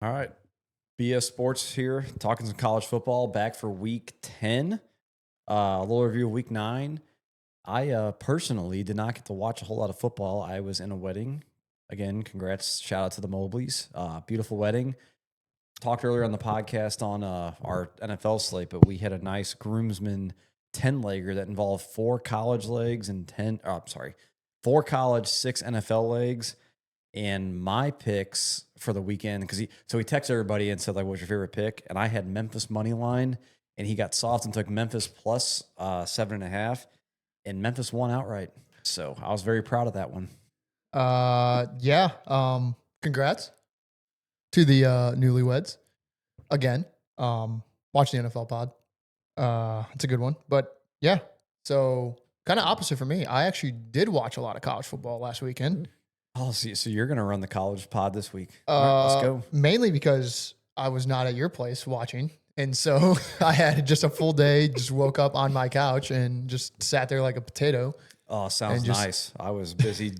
All right. BS Sports here, talking some college football, back for week 10. A little review of week 9. I personally did not get to watch a whole lot of football. I was in a wedding. Again, congrats. Shout out to the Mobleys. Beautiful wedding. Talked earlier on the podcast on our NFL slate, but we had a nice groomsman 10-legger that involved 4 college legs and 4 college, 6 NFL legs. And my picks for the weekend, because he texted everybody and said, like, what's your favorite pick? And I had Memphis money line, and he got soft and took Memphis plus 7.5, and Memphis won outright. So I was very proud of that one. Yeah. Congrats to the newlyweds again. Watch the NFL pod. It's a good one. But yeah, so kind of opposite for me. I actually did watch a lot of college football last weekend. Oh, so you're gonna run the college pod this week? All right, let's go. Mainly because I was not at your place watching. And so I had just a full day, just woke up on my couch and just sat there like a potato. Oh, sounds nice. I was busy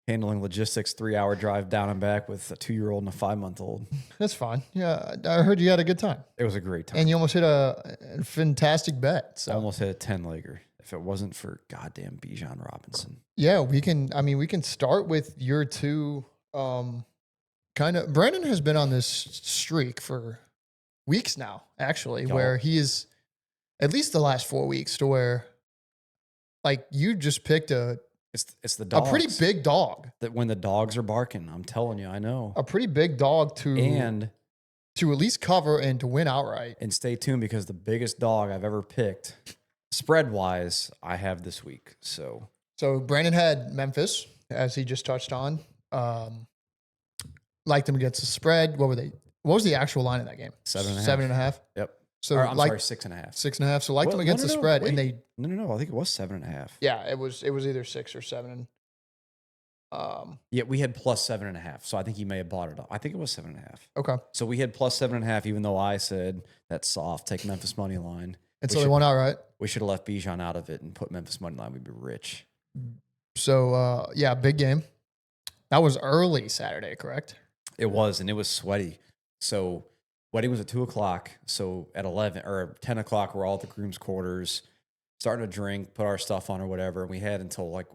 handling logistics, 3-hour drive down and back with a 2-year-old and a 5-month-old. That's fine. Yeah, I heard you had a good time. It was a great time. And you almost hit a fantastic bet. So almost hit a 10-legger if it wasn't for goddamn Bijan Robinson. Yeah, we can start with your two Brandon has been on this streak for weeks now, actually, where he is at least the last 4 weeks to where like you just picked it's the dogs. A pretty big dog. That when the dogs are barking, I'm telling you, I know. A pretty big dog to at least cover and to win outright. And stay tuned because the biggest dog I've ever picked, spread-wise, I have this week. So Brandon had Memphis, as he just touched on. Liked him against the spread. What was the actual line in that game? 7.5. 7.5? Yep. So sorry, 6.5. 6.5. So liked him against the spread. Wait. And they No. I think it was 7.5. Yeah, it was either 6 or 7. Yeah, we had plus 7.5. So I think he may have bought it up. I think it was 7.5. Okay. So we had plus 7.5, even though I said that's soft. Take Memphis money line. And so they won outright. We should have left Bijan out of it and put Memphis money line. We'd be rich. So yeah, big game. That was early Saturday, correct? It was, and it was sweaty. So wedding was at 2:00. So at 11 or 10:00, we're all at the groom's quarters, starting to drink, put our stuff on or whatever. And we had until like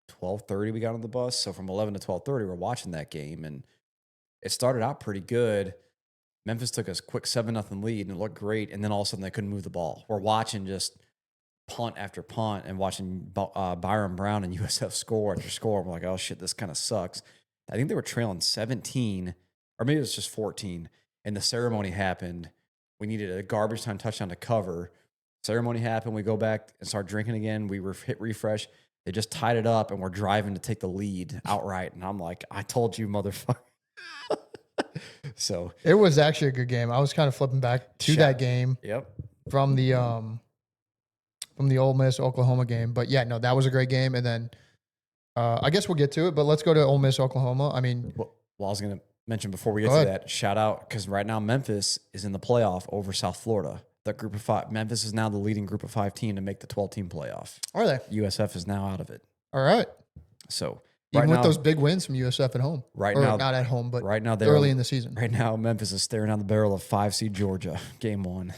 12:30 we got on the bus. So from 11 to 12:30, we're watching that game, and it started out pretty good. Memphis took a quick 7-0 lead, and it looked great. And then all of a sudden, they couldn't move the ball. We're watching just punt after punt and watching Byron Brown and USF score after score. We're like, oh shit, this kind of sucks. I think they were trailing 17, or maybe it was just 14. And the ceremony happened. We needed a garbage time touchdown to cover. Ceremony happened. We go back and start drinking again. We hit refresh. They just tied it up, and we're driving to take the lead outright. And I'm like, I told you, motherfucker. So it was actually a good game. I was kind of flipping back to that game. Yep. From the Ole Miss Oklahoma game. But yeah, no, that was a great game. And then I guess we'll get to it, but let's go to Ole Miss Oklahoma. I mean, well I was going to mention before we get to that, shout out, because right now Memphis is in the playoff over South Florida. The group of 5. Memphis is now the leading group of 5 team to make the 12-team playoff. Are they? USF is now out of it. All right. So even with those big wins from USF at home. Right now, not at home, but right now early in the season. Right now, Memphis is staring down the barrel of 5 seed Georgia, game 1.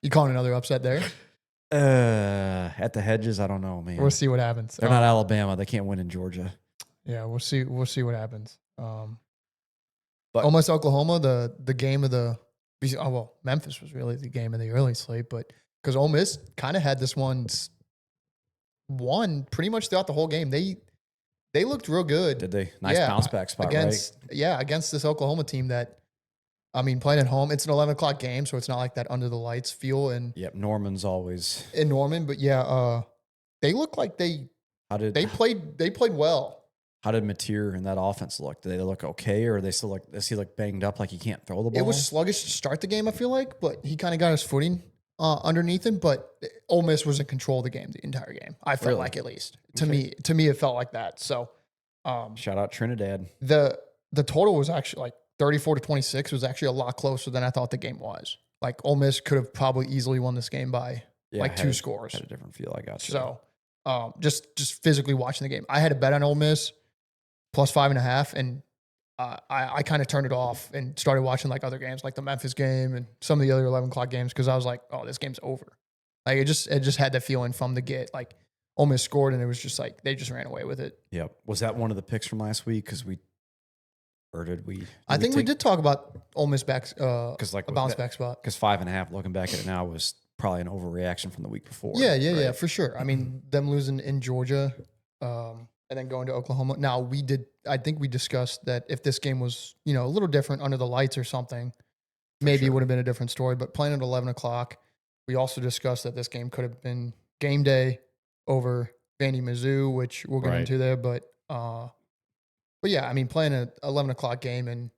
You calling another upset there? At the hedges, I don't know, man. We'll see what happens. They're not Alabama. They can't win in Georgia. Yeah, we'll see. We'll see what happens. But Ole Miss Oklahoma, the game of the Memphis was really the game of the early slate, but because Ole Miss kind of had this one pretty much throughout the whole game. They looked real good. Did they? Nice bounce back spot, against this Oklahoma team that, I mean, playing at home. It's an 11:00 game, so it's not like that under the lights feel. And yep, Norman's always in Norman, but yeah, they look like they played well. How did Mateer and that offense look? Did they look okay, or are they still is he banged up like he can't throw the ball? It was sluggish to start the game, I feel like, but he kind of got his footing underneath him. But Ole Miss was in control of the game the entire game. I felt like, at least to me, it felt like that. So, shout out Trinidad. The total was actually like 34-26. Was actually a lot closer than I thought the game was. Like Ole Miss could have probably easily won this game by 2 scores. Had a different feel. I got you. So, just physically watching the game, I had a bet on Ole Miss plus 5.5, and I kind of turned it off and started watching like other games, like the Memphis game and some of the other 11 o'clock games, because I was like, oh, this game's over. Like it just had that feeling from the get. Like Ole Miss scored, and it was just like they just ran away with it. Yep. Was that one of the picks from last week? Because we, or did we? I think we did talk about Ole Miss back, Because like a bounce back spot. Because 5.5, looking back at it now, was probably an overreaction from the week before. Yeah, for sure. I mean, them losing in Georgia, and then going to Oklahoma. Now I think we discussed that if this game was, a little different under the lights or something, maybe it would have been a different story. But playing at 11 o'clock, we also discussed that this game could have been game day over Vandy Mizzou, which we'll get into there. But yeah, I mean, playing an 11 o'clock game in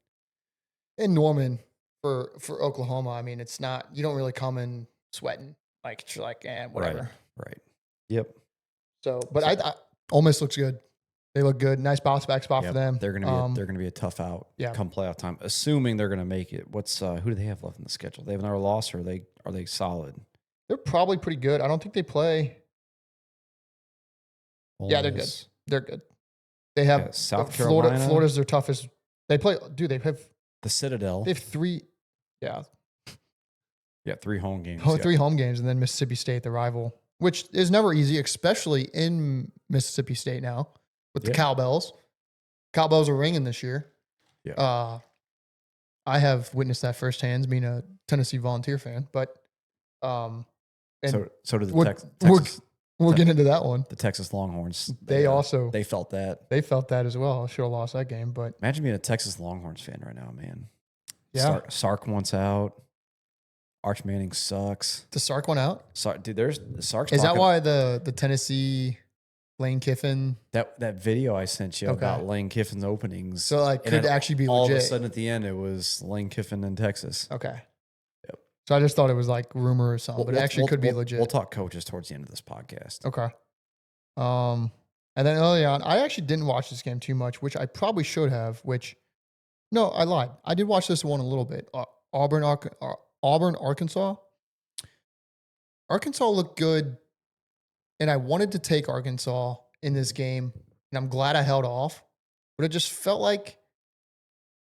Norman for Oklahoma, I mean, it's not, you don't really come in sweating. Like, it's like, whatever. Right. Yep. So, but I Ole Miss looks good. They look good. Nice bounce back spot for them. They're gonna be a tough out come playoff time, assuming they're gonna make it. Who do they have left in the schedule? They have another loss, or are they solid? They're probably pretty good. I don't think they play. They're good. They're good. They have South Carolina. Florida's their toughest. They play. Dude, they have the Citadel. They have 3. Yeah. Yeah, 3 home games. 3 home games, and then Mississippi State, the rival, which is never easy, especially in Mississippi State now with the Cowbells. Cowbells are ringing this year. Yeah. I have witnessed that firsthand, being a Tennessee Volunteer fan. But so did the Texas. We'll get into that one. The Texas Longhorns. They felt that. They felt that as well. Should have lost that game, but imagine being a Texas Longhorns fan right now, man. Yeah. Sark wants out. Arch Manning sucks. Does Sark want out? Dude, there's Sark's. Is that why the Tennessee Lane Kiffin that video I sent you about Lane Kiffin's openings? So like could actually be all legit. Of a sudden at the end it was Lane Kiffin in Texas. Okay. Yep. So I just thought it was like rumor or something, but it actually could be legit. We'll talk coaches towards the end of this podcast. Okay. And then early on, I actually didn't watch this game too much, which I probably should have. No, I lied. I did watch this one a little bit. Auburn, Arkansas. Arkansas looked good, and I wanted to take Arkansas in this game, and I'm glad I held off. But it just felt like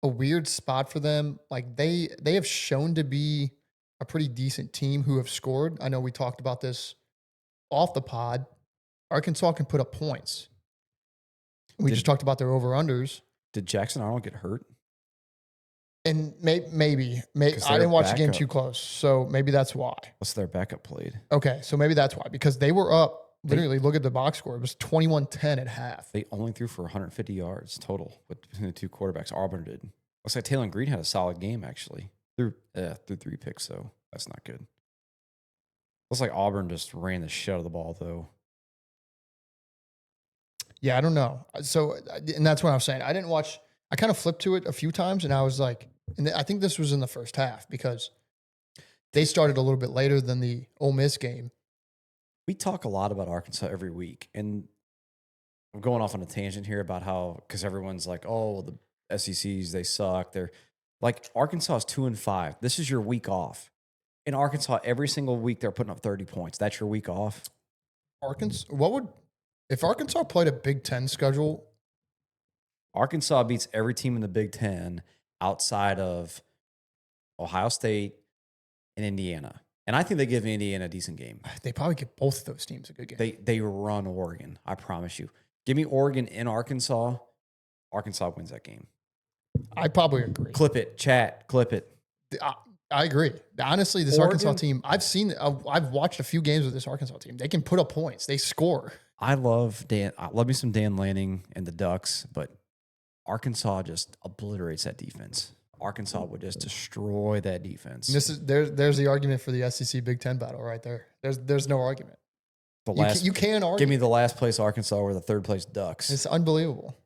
a weird spot for them. Like they have shown to be a pretty decent team who have scored. I know we talked about this off the pod. Arkansas can put up points. We just talked about their over-unders. Did Jackson Arnold get hurt? And maybe I didn't watch the game too close, so maybe that's why. What's their backup played? Okay, so maybe that's why, because they were up. Literally, look at the box score. It was 21-10 at half. They only threw for 150 yards total between the two quarterbacks. Auburn did. Looks like Taylor Green had a solid game, actually. Threw 3 picks, so that's not good. Looks like Auburn just ran the shit out of the ball, though. Yeah, I don't know. So, and that's what I was saying. I didn't watch. I kind of flipped to it a few times, and I was like, and I think this was in the first half because they started a little bit later than the Ole Miss game. We talk a lot about Arkansas every week, and I'm going off on a tangent here about how, because everyone's like, oh, the SECs, they suck. They're like, Arkansas is 2-5. This is your week off. In Arkansas, every single week they're putting up 30 points. That's your week off. Arkansas, if Arkansas played a Big Ten schedule? Arkansas beats every team in the Big Ten outside of Ohio State and Indiana. And I think they give Indiana a decent game. They probably give both of those teams a good game. They run Oregon, I promise you. Give me Oregon in Arkansas. Arkansas wins that game. I probably agree. Clip it, chat, clip it. I agree. Honestly, this Arkansas team, I've watched a few games with this Arkansas team. They can put up points. They score. I love me some Dan Lanning and the Ducks, but Arkansas just obliterates that defense. Arkansas would just destroy that defense. And there's the argument for the SEC Big Ten battle right there. There's no argument. You can argue. Give me the last place Arkansas or the third place Ducks. It's unbelievable.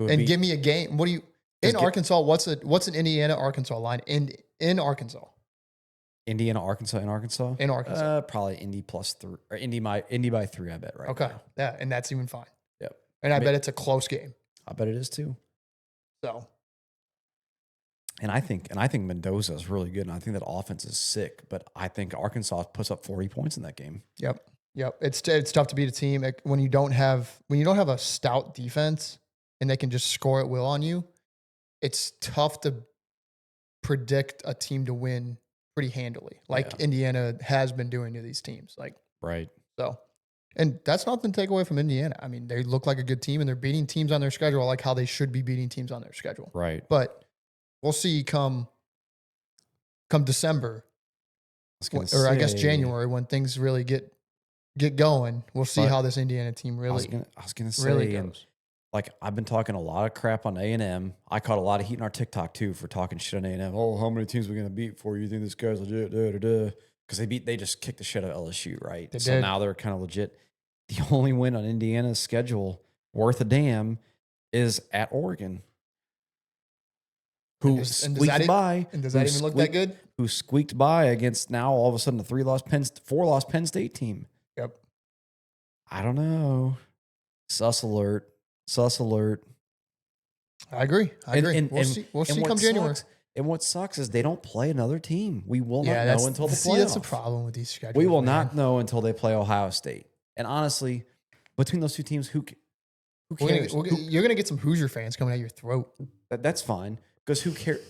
And give me a game. What do you in Arkansas? What's an Indiana Arkansas line in Arkansas? Indiana Arkansas in Arkansas. In Arkansas, probably Indy +3 or Indy by 3. I bet Okay, yeah, and that's even fine. Yep. And I bet it's a close game. I bet it is too. So. And I think Mendoza is really good, and I think that offense is sick. But I think Arkansas puts up 40 points in that game. Yep. It's tough to beat a team when you don't have a stout defense and they can just score at will on you. it's tough to predict a team to win pretty handily, like Yeah. Indiana has been doing to these teams. Like, Right. so, and that's nothing to take away from Indiana. I mean, they look like a good team and they're beating teams on their schedule like how they should be beating teams on their schedule. Right. But we'll see come December, I was gonna or I guess say, January, when things really get going. We'll see but how this Indiana team I was really gonna really say, and goes. like I've been talking a lot of crap on A&M. I caught a lot of heat in our TikTok too for talking shit on A&M. Oh, how many teams are we gonna beat before you think this guy's legit? Because they just kicked the shit out of LSU, right? They So did. now they're kind of legit. The only win on Indiana's schedule worth a damn is at Oregon, who And squeaked by. And does who that even look that squeaked- good? Who squeaked by against now all of a sudden a 4-loss Penn State team. Yep. I don't know. Sus alert. Sus alert. I agree. I And- agree. and- We'll and- see. We'll and see what come January. And what sucks is they don't play another team. We will not Yeah, know until the playoffs. that's the problem with these schedules. We will man. not know until they play Ohio State. And honestly, between those two teams, who cares? You're gonna get some Hoosier fans coming at your throat. That's fine. Because who cares?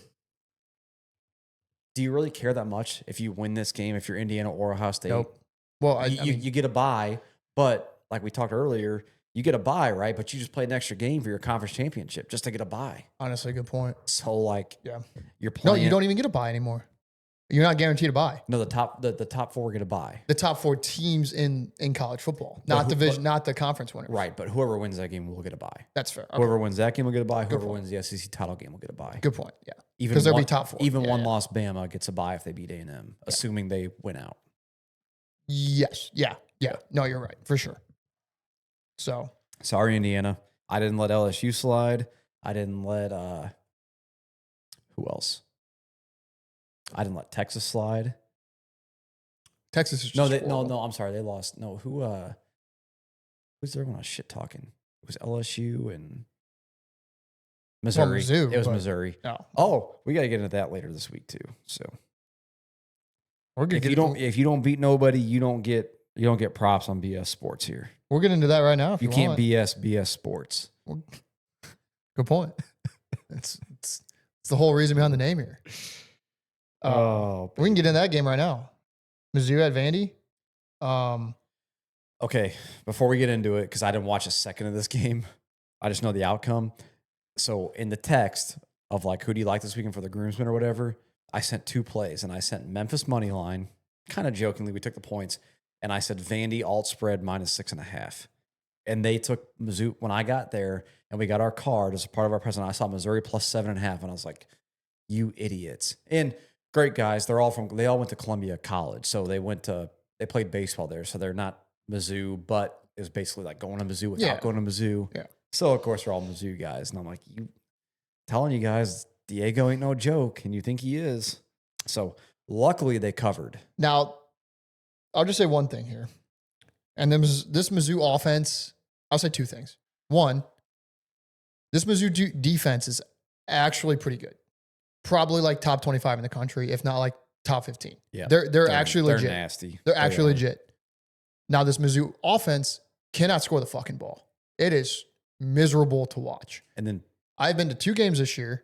Do you really care that much if you win this game, if you're Indiana or Ohio State? Nope. Well, I You, mean, you get a bye, but like we talked earlier, you get a bye, right? But you just played an extra game for your conference championship just to get a bye. honestly, good point. So like, Yeah. you're No, playing. you don't even get a bye anymore. You're not guaranteed a bye. No, the top four get a bye. The top 4 teams in college football, not not the conference winners. Right, but whoever wins that game will get a bye. That's fair. Okay. Whoever wins that game will get a bye. Whoever point. wins the SEC title game will get a bye. Good point. Yeah. Even 'Cause they'll be one- top 4. Even Yeah, one yeah. loss Bama gets a bye if they beat A&M, assuming they win out. Yes. Yeah. Yeah. No, you're right for sure. So Sorry, Indiana. I didn't let LSU slide. I didn't let who else? I didn't let Texas slide. Texas is just No, horrible. I'm sorry, they lost. No, who's everyone was shit talking? It was LSU and Missouri. Mizzou, It was but- Missouri. No, Oh, we got to get into that later this week too. So we're gonna if you don't beat nobody, you don't get props on BS Sports here. we'll get into that right now. If You you can't want. BS Sports. Good point. it's the whole reason behind the name here. We can get in that game right now. Mizzou at Vandy. Okay, before we get into it, because I didn't watch a second of this game, I just know the outcome. So in the text of like, who do you like this weekend for the groomsmen or whatever, I sent 2 plays, and I sent Memphis money line, kind of jokingly, we took the points, and I said Vandy alt spread -6.5. And they took Mizzou. When I got there and we got our card as a part of our present, I saw Missouri +7.5, and I was like, you idiots. And great guys. They all went to Columbia College. So they played baseball there. So they're not Mizzou, but it was basically like going to Mizzou without Yeah. going to Mizzou. Yeah. So of course they're all Mizzou guys. And I'm like, telling you guys, Diego ain't no joke. And you think he is. So luckily they covered. Now, I'll just say one thing here. And this Mizzou offense, I'll say 2 things. One, this Mizzou defense is actually pretty good. Probably like top 25 in the country, if not like top 15. Yeah. They're actually legit. They're nasty. They're actually They are. legit. Now, this Mizzou offense cannot score the fucking ball. It is miserable to watch. And then I've been to 2 games this year,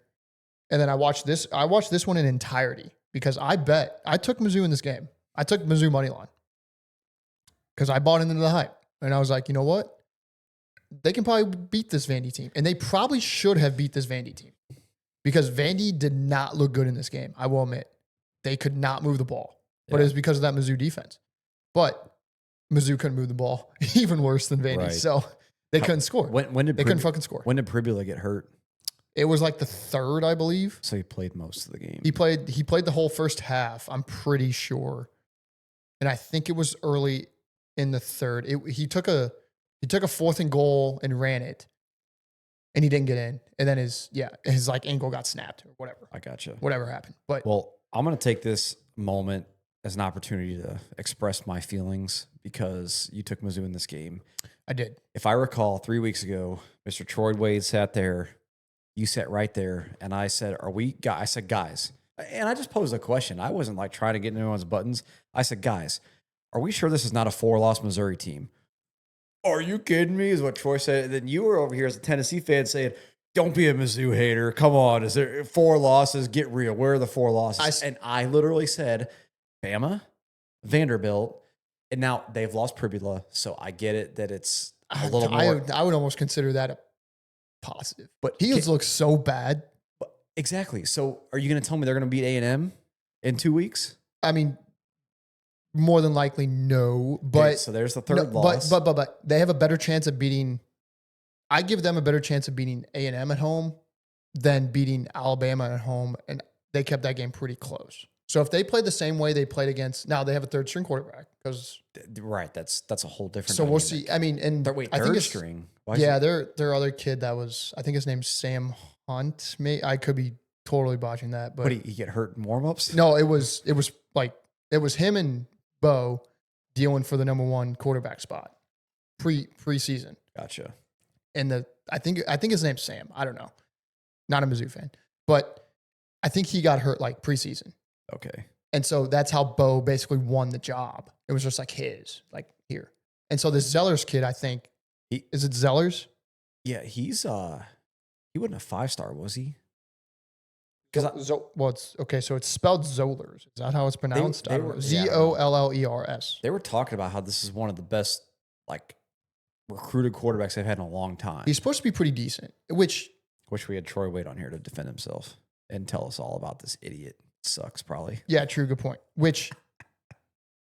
and then I watched this one in entirety because I took Mizzou in this game. I took Mizzou money line because I bought into the hype. And I was like, you know what? They can probably beat this Vandy team. And they probably should have beat this Vandy team because Vandy did not look good in this game. I will admit. They could not move the ball, but Yeah. it was because of that Mizzou defense. But Mizzou couldn't move the ball even worse than Vandy. Right. So they couldn't score. when did They couldn't fucking score. when did Pribula get hurt? It was like the 3rd, I believe. So he played most of the game. He played the whole first half, I'm pretty sure. And I think it was early in the 3rd. He took a 4th and goal and ran it. And he didn't get in. And then his like ankle got snapped or whatever. I gotcha. Whatever happened. But Well, I'm going to take this moment as an opportunity to express my feelings because you took Mizzou in this game. I did. If I recall, 3 weeks ago, Mr. Troy Wade sat there. You sat right there, and I said, I said, guys, and I just posed a question. I wasn't like trying to get into anyone's buttons. I said, guys, are we sure this is not a 4-loss Missouri team? Are you kidding me? Is what Troy said. And then you were over here as a Tennessee fan saying, Don't be a Mizzou hater. Come on. Is there 4 losses? Get real. Where are the 4 losses? And I literally said Bama, Vanderbilt, and now they've lost Pribula, so I get it that it's a little more. I would almost consider that a positive, but Heels looks so bad. Exactly. So are you going to tell me they're going to beat A&M in 2 weeks? I mean, more than likely, no. But okay, so there's the third loss. But they have a better chance of beating. I give them a better chance of beating A&M at home than beating Alabama at home, and they kept that game pretty close. So if they play the same way they played against, now they have a third string quarterback because right, that's a whole different. So we'll see. I mean, and I think third string. Their other kid that was, I think his name's Sam Hunt. I could be totally botching that, but he get hurt in warmups? No, it was him and Bo dealing for the number 1 quarterback spot preseason. Gotcha. And I think his name's Sam. I don't know. Not a Mizzou fan, but I think he got hurt like preseason. Okay. And so that's how Bo basically won the job. It was just like his, like here. And so this Zellers kid, I think, is it Zellers? Yeah, he's he wasn't a 5-star, was he? It's okay. So it's spelled Zollers. Is that how it's pronounced? Zollers. They were talking about how this is one of the best like recruited quarterbacks they've had in a long time. He's supposed to be pretty decent. Wish we had Troy Wade on here to defend himself and tell us all about this idiot. Sucks probably. Yeah, true. Good point. Which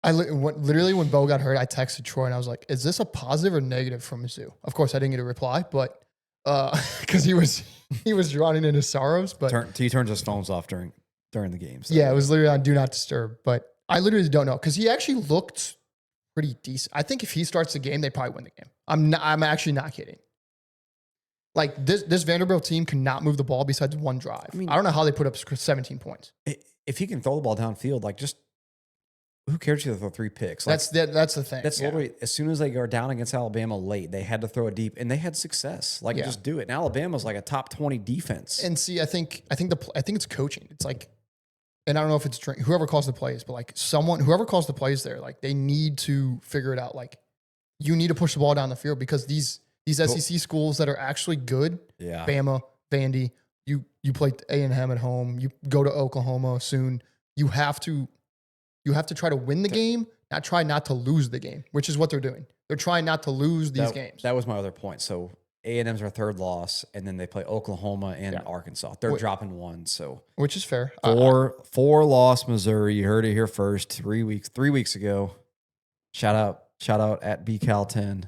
literally when Bo got hurt, I texted Troy and I was like, "Is this a positive or negative from Mizzou?" Of course, I didn't get a reply, but because he was drowning in his sorrows. But he turns his phones off during the games. So. Yeah, it was literally on do not disturb. But I literally don't know because he actually looked pretty decent. I think if he starts the game, they probably win the game. I'm actually not kidding. Like this Vanderbilt team cannot move the ball besides one drive. I don't know how they put up 17 points. If he can throw the ball downfield, like just who cares if they throw 3 picks? Like, that's the thing. That's literally as soon as they go down against Alabama late, they had to throw it deep, and they had success. Like just do it. And Alabama's like a top 20 defense. And see, I think it's coaching. It's like, and I don't know if it's whoever calls the plays, but like whoever calls the plays there, like they need to figure it out. Like you need to push the ball down the field because these SEC schools that are actually good, Bama, Vandy, you play A&M at home, you go to Oklahoma soon. You have to try to win the game, not try not to lose the game, which is what they're doing. They're trying not to lose these games. That was my other point. So A&M's our third loss, and then they play Oklahoma and Arkansas. They're dropping 1, so which is fair. 4 loss Missouri. You heard it here first. 3 weeks ago. Shout out at BCal10.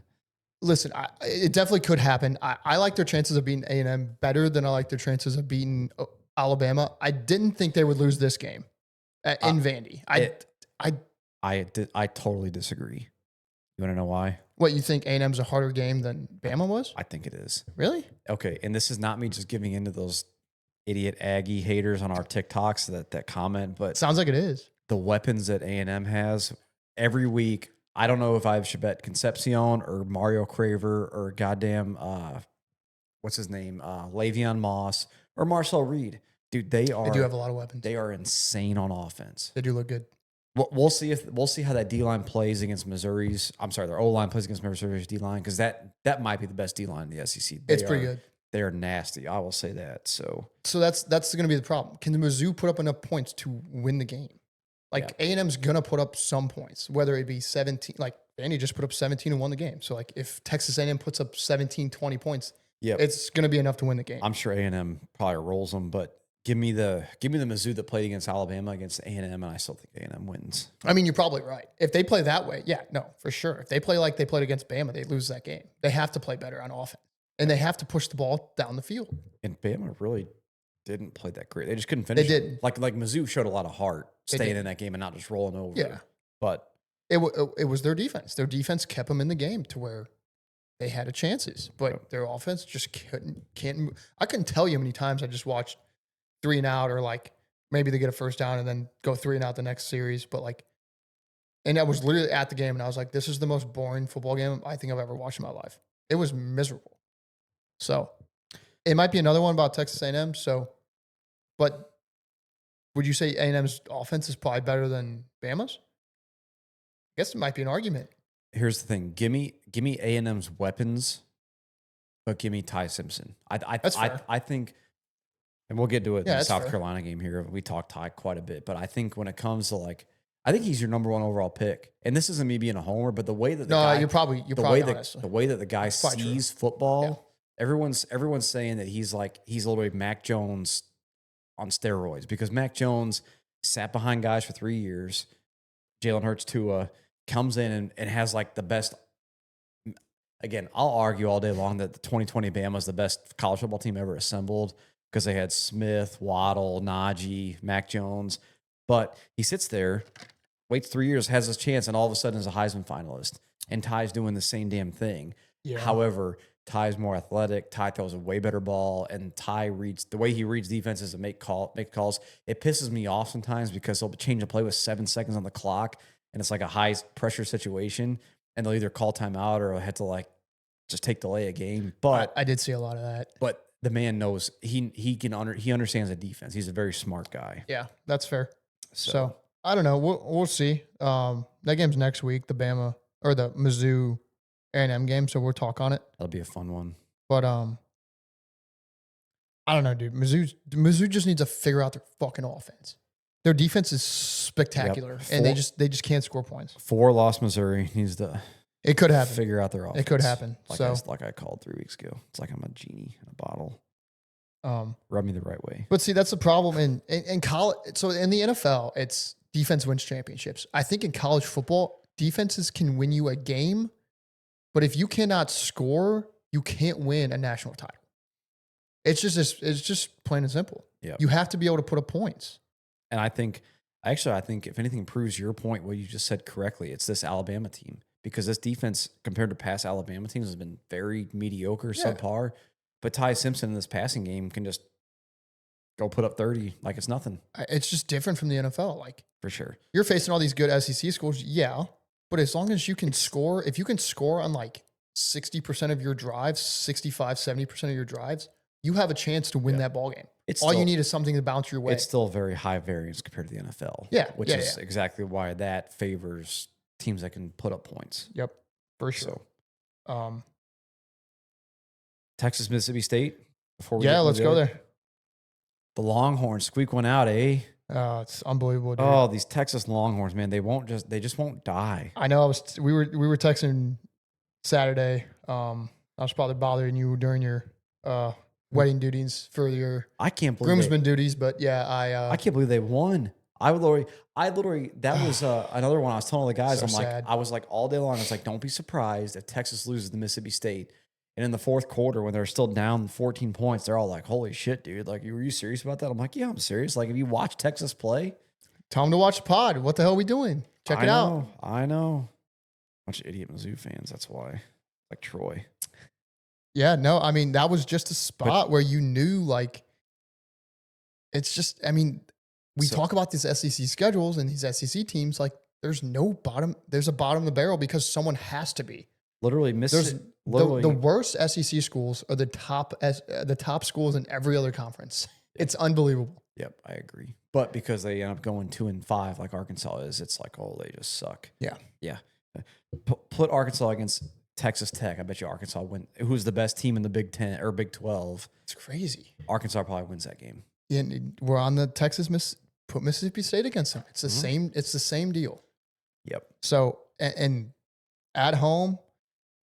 Listen, it definitely could happen. I like their chances of beating A&M better than I like their chances of beating Alabama. I didn't think they would lose this game in Vandy. I totally disagree. You want to know why? What, you think A&M's a harder game than Bama was? I think it is. Really? Okay, and this is not me just giving into those idiot Aggie haters on our TikToks that comment, but sounds like it is. The weapons that A&M has every week. I don't know if I should bet Concepcion or Mario Craver or goddamn what's his name, Le'Veon Moss or Marcel Reed. Dude, they do have a lot of weapons. They are insane on offense. They do look good. We'll see how that D line plays against Missouri's. I'm sorry, their O line plays against Missouri's D line because that might be the best D line in the SEC. It's pretty good. They are nasty. I will say that. So that's going to be the problem. Can the Mizzou put up enough points to win the game? Like A&M's going to put up some points, whether it be 17. Like Vandy just put up 17 and won the game. So like if Texas A&M puts up 17, 20 points, it's going to be enough to win the game. I'm sure A&M probably rolls them, but give me the Mizzou that played against Alabama against A&M, and I still think A&M wins. I mean, you're probably right. If they play that way, for sure. If they play like they played against Bama, they lose that game. They have to play better on offense, and they have to push the ball down the field. And Bama really didn't play that great. They just couldn't finish. They didn't. Like Mizzou showed a lot of heart staying in that game and not just rolling over. Yeah. But it was their defense. Their defense kept them in the game to where they had a chances, but their offense just can't move. I couldn't tell you how many times I just watched 3 and out, or like maybe they get a first down and then go 3 and out the next series. But like, and I was literally at the game and I was like, this is the most boring football game I think I've ever watched in my life. It was miserable. So it might be another one about Texas A&M. So, but would you say A&M's offense is probably better than Bama's? I guess it might be an argument. Here's the thing: give me A&M's weapons but give me Ty Simpson. That's fair. I think, and we'll get to it in Yeah, the that's South fair. Carolina game here. We talked Ty quite a bit, but I think when it comes to like, I think he's your number one overall pick. And this isn't me being a homer, but the way that the No, guy, you're probably honest. the way that the guy Probably true. sees football, everyone's saying that he's literally Mac Jones on steroids, because Mac Jones sat behind guys for 3 years. Jalen Hurts Tua comes in and has like the best. Again, I'll argue all day long that the 2020 Bama is the best college football team ever assembled, because they had Smith, Waddle, Najee, Mac Jones. But he sits there, waits 3 years, has his chance, and all of a sudden is a Heisman finalist. And Ty's doing the same damn thing. Yeah. However, Ty's more athletic. Ty throws a way better ball, and Ty reads the way he reads defenses and make calls. It pisses me off sometimes because he'll change a play with 7 seconds on the clock, and it's like a high pressure situation, and they'll either call timeout or have to like just take delay a game. But I did see a lot of that. But the man knows he understands the defense. He's a very smart guy. Yeah, that's fair. So I don't know. We'll see. That game's next week, the Bama or the Mizzou A&M game. So we'll talk on it. That'll be a fun one. But I don't know, dude. Mizzou just needs to figure out their fucking offense. Their defense is spectacular, and they just can't score points. 4-loss Missouri needs to. It could happen. Figure out their offense. It could happen. Like I called 3 weeks ago. It's like I'm a genie in a bottle. Rub me the right way. But see, that's the problem in college. So in the NFL, it's defense wins championships. I think in college football, defenses can win you a game, but if you cannot score, you can't win a national title. It's just plain and simple. Yeah. You have to be able to put up points. And I think if anything proves your point, what you just said correctly, it's this Alabama team. Because this defense, compared to past Alabama teams, has been very mediocre, subpar. But Ty Simpson in this passing game can just go put up 30 like it's nothing. It's just different from the NFL. Like, for sure. You're facing all these good SEC schools, yeah. But as long as you can score, if you can score on like 60% of your drives, 65, 70% of your drives, you have a chance to win that ball game. All you need is something to bounce your way. It's still very high variance compared to the NFL. Yeah. Which is exactly why that favors teams that can put up points. Yep, for sure. So, Texas, Mississippi State. Let's go there. The Longhorns squeak one out, eh? It's unbelievable, dude. Oh, these Texas Longhorns, man, they just won't die. I know. We were texting Saturday. I was probably bothering you during your wedding duties for your groomsmen duties, but yeah, I can't believe they won. I literally, that was another one I was telling all the guys. So sad. I was like all day long, I was like, don't be surprised if Texas loses to Mississippi State. And in the fourth quarter, when they're still down 14 points, they're all like, holy shit, dude. Like, were you serious about that? I'm like, yeah, I'm serious. Like, if you watch Texas play. Tell them to watch the pod. What the hell are we doing? Check it out. I know. Bunch of idiot Mizzou fans, that's why. Like Troy. Yeah, no, I mean, that was just a spot where you knew, like, it's just, I mean, we talk about these SEC schedules and these SEC teams, like, there's a bottom of the barrel because someone has to be. Literally, the worst SEC schools are the top schools in every other conference. It's unbelievable. Yep, I agree. But because they end up going 2-5 like Arkansas is, it's like, oh, they just suck. Yeah. Yeah. Put Arkansas against Texas Tech. I bet you Arkansas win. Who's the best team in the Big 10 or Big 12? It's crazy. Arkansas probably wins that game. Yeah, we're on the put Mississippi State against them. It's the same. It's the same deal. Yep. So and at home,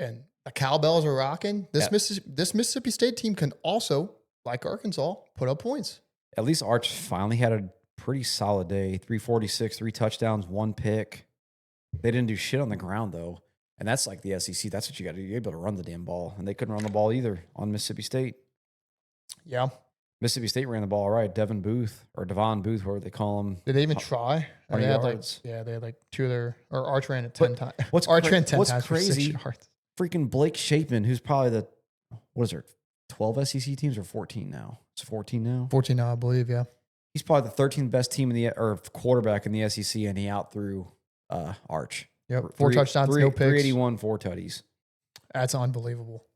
and the cowbells are rocking. This Mississippi State team can also, like Arkansas, put up points. At least Arch finally had a pretty solid day. 346, 3 touchdowns, 1 pick. They didn't do shit on the ground though, and that's like the SEC. That's what you got to do. You're able to run the damn ball, and they couldn't run the ball either on Mississippi State. Yeah. Mississippi State ran the ball all right. Devon Booth, whatever they call him. Did they even try? They had like 2 of their, or Arch ran it 10 times. Arch ran 10 times crazy? For 6 yards. Freaking Blake Shapen, who's probably 12 SEC teams or 14 now? It's 14 now? 14 now, I believe, yeah. He's probably the 13th best team or quarterback in the SEC, and he outthrew Arch. Yep, 4 touchdowns, no picks. 381, 4 tutties. That's unbelievable.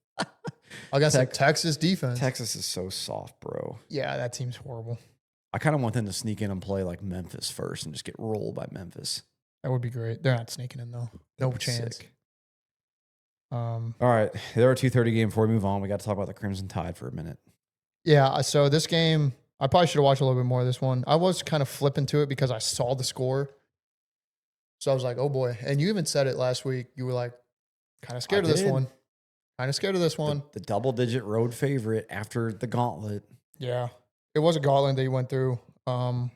I guess Texas defense. Texas is so soft, bro. Yeah, that team's horrible. I kind of want them to sneak in and play like Memphis first and just get rolled by Memphis. That would be great. They're not sneaking in, though. No chance. Sick. All right. There are 2:30 game before we move on. We got to talk about the Crimson Tide for a minute. Yeah. So this game, I probably should have watched a little bit more of this one. I was kind of flipping to it because I saw the score. So I was like, oh boy. And you even said it last week. You were like, kind of scared of this one. Kind of scared of this one. The double-digit road favorite after the gauntlet. Yeah. It was a gauntlet that you went through. I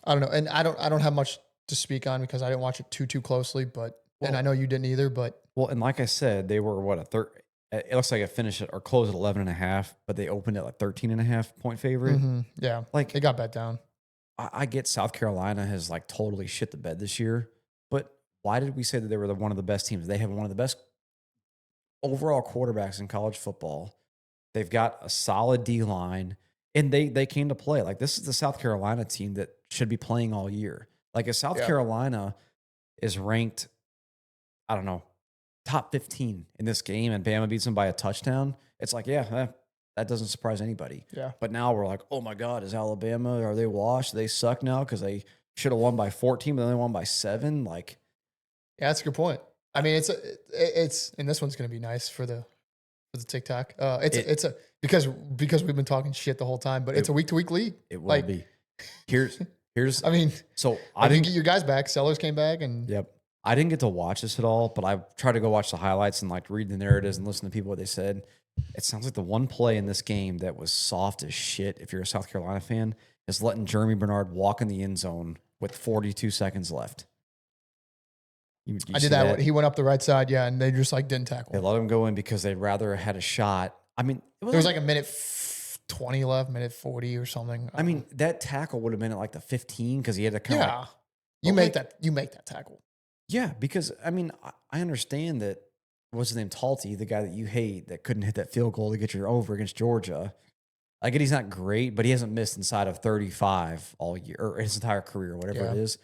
don't know. And I don't have much to speak on because I didn't watch it too closely, but and I know you didn't either, but and like I said, they were what, a third. It looks like it finished or closed at 11.5, but they opened at like 13.5 point favorite. Yeah. Like it got bet down. I get South Carolina has like totally shit the bed this year, but why did we say that they were one of the best teams? They have one of the best overall quarterbacks in college football. They've got a solid D line, and they came to play. Like, this is the South Carolina team that should be playing all year. Like, if South Carolina is ranked, I don't know, top 15 in this game and Bama beats them by a touchdown, it's like, that doesn't surprise anybody. Yeah. But now we're like, oh my God, is Alabama, are they washed? They suck now because they should have won by 14, but they only won by 7. Like, yeah, that's a good point. I mean, it's and this one's gonna be nice for the TikTok. Because we've been talking shit the whole time, but it's a week-to-week league. It will be. Here's. I mean, so I didn't get your guys back. Sellers came back, and yep. I didn't get to watch this at all, but I tried to go watch the highlights and like read the narratives and listen to people what they said. It sounds like the one play in this game that was soft as shit, if you're a South Carolina fan, is letting Jeremy Bernard walk in the end zone with 42 seconds left. I did that. He went up the right side, and they just like didn't tackle. They let him go in because they'd rather had a shot. I mean, there was like a minute 20 left, minute 40 or something. I mean, that tackle would have been at like the 15 because he had to kind of. You make that tackle. Yeah, because I mean, I understand that. What's his name? Talty, the guy that you hate that couldn't hit that field goal to get you over against Georgia. I get he's not great, but he hasn't missed inside of 35 all year or his entire career, whatever it is.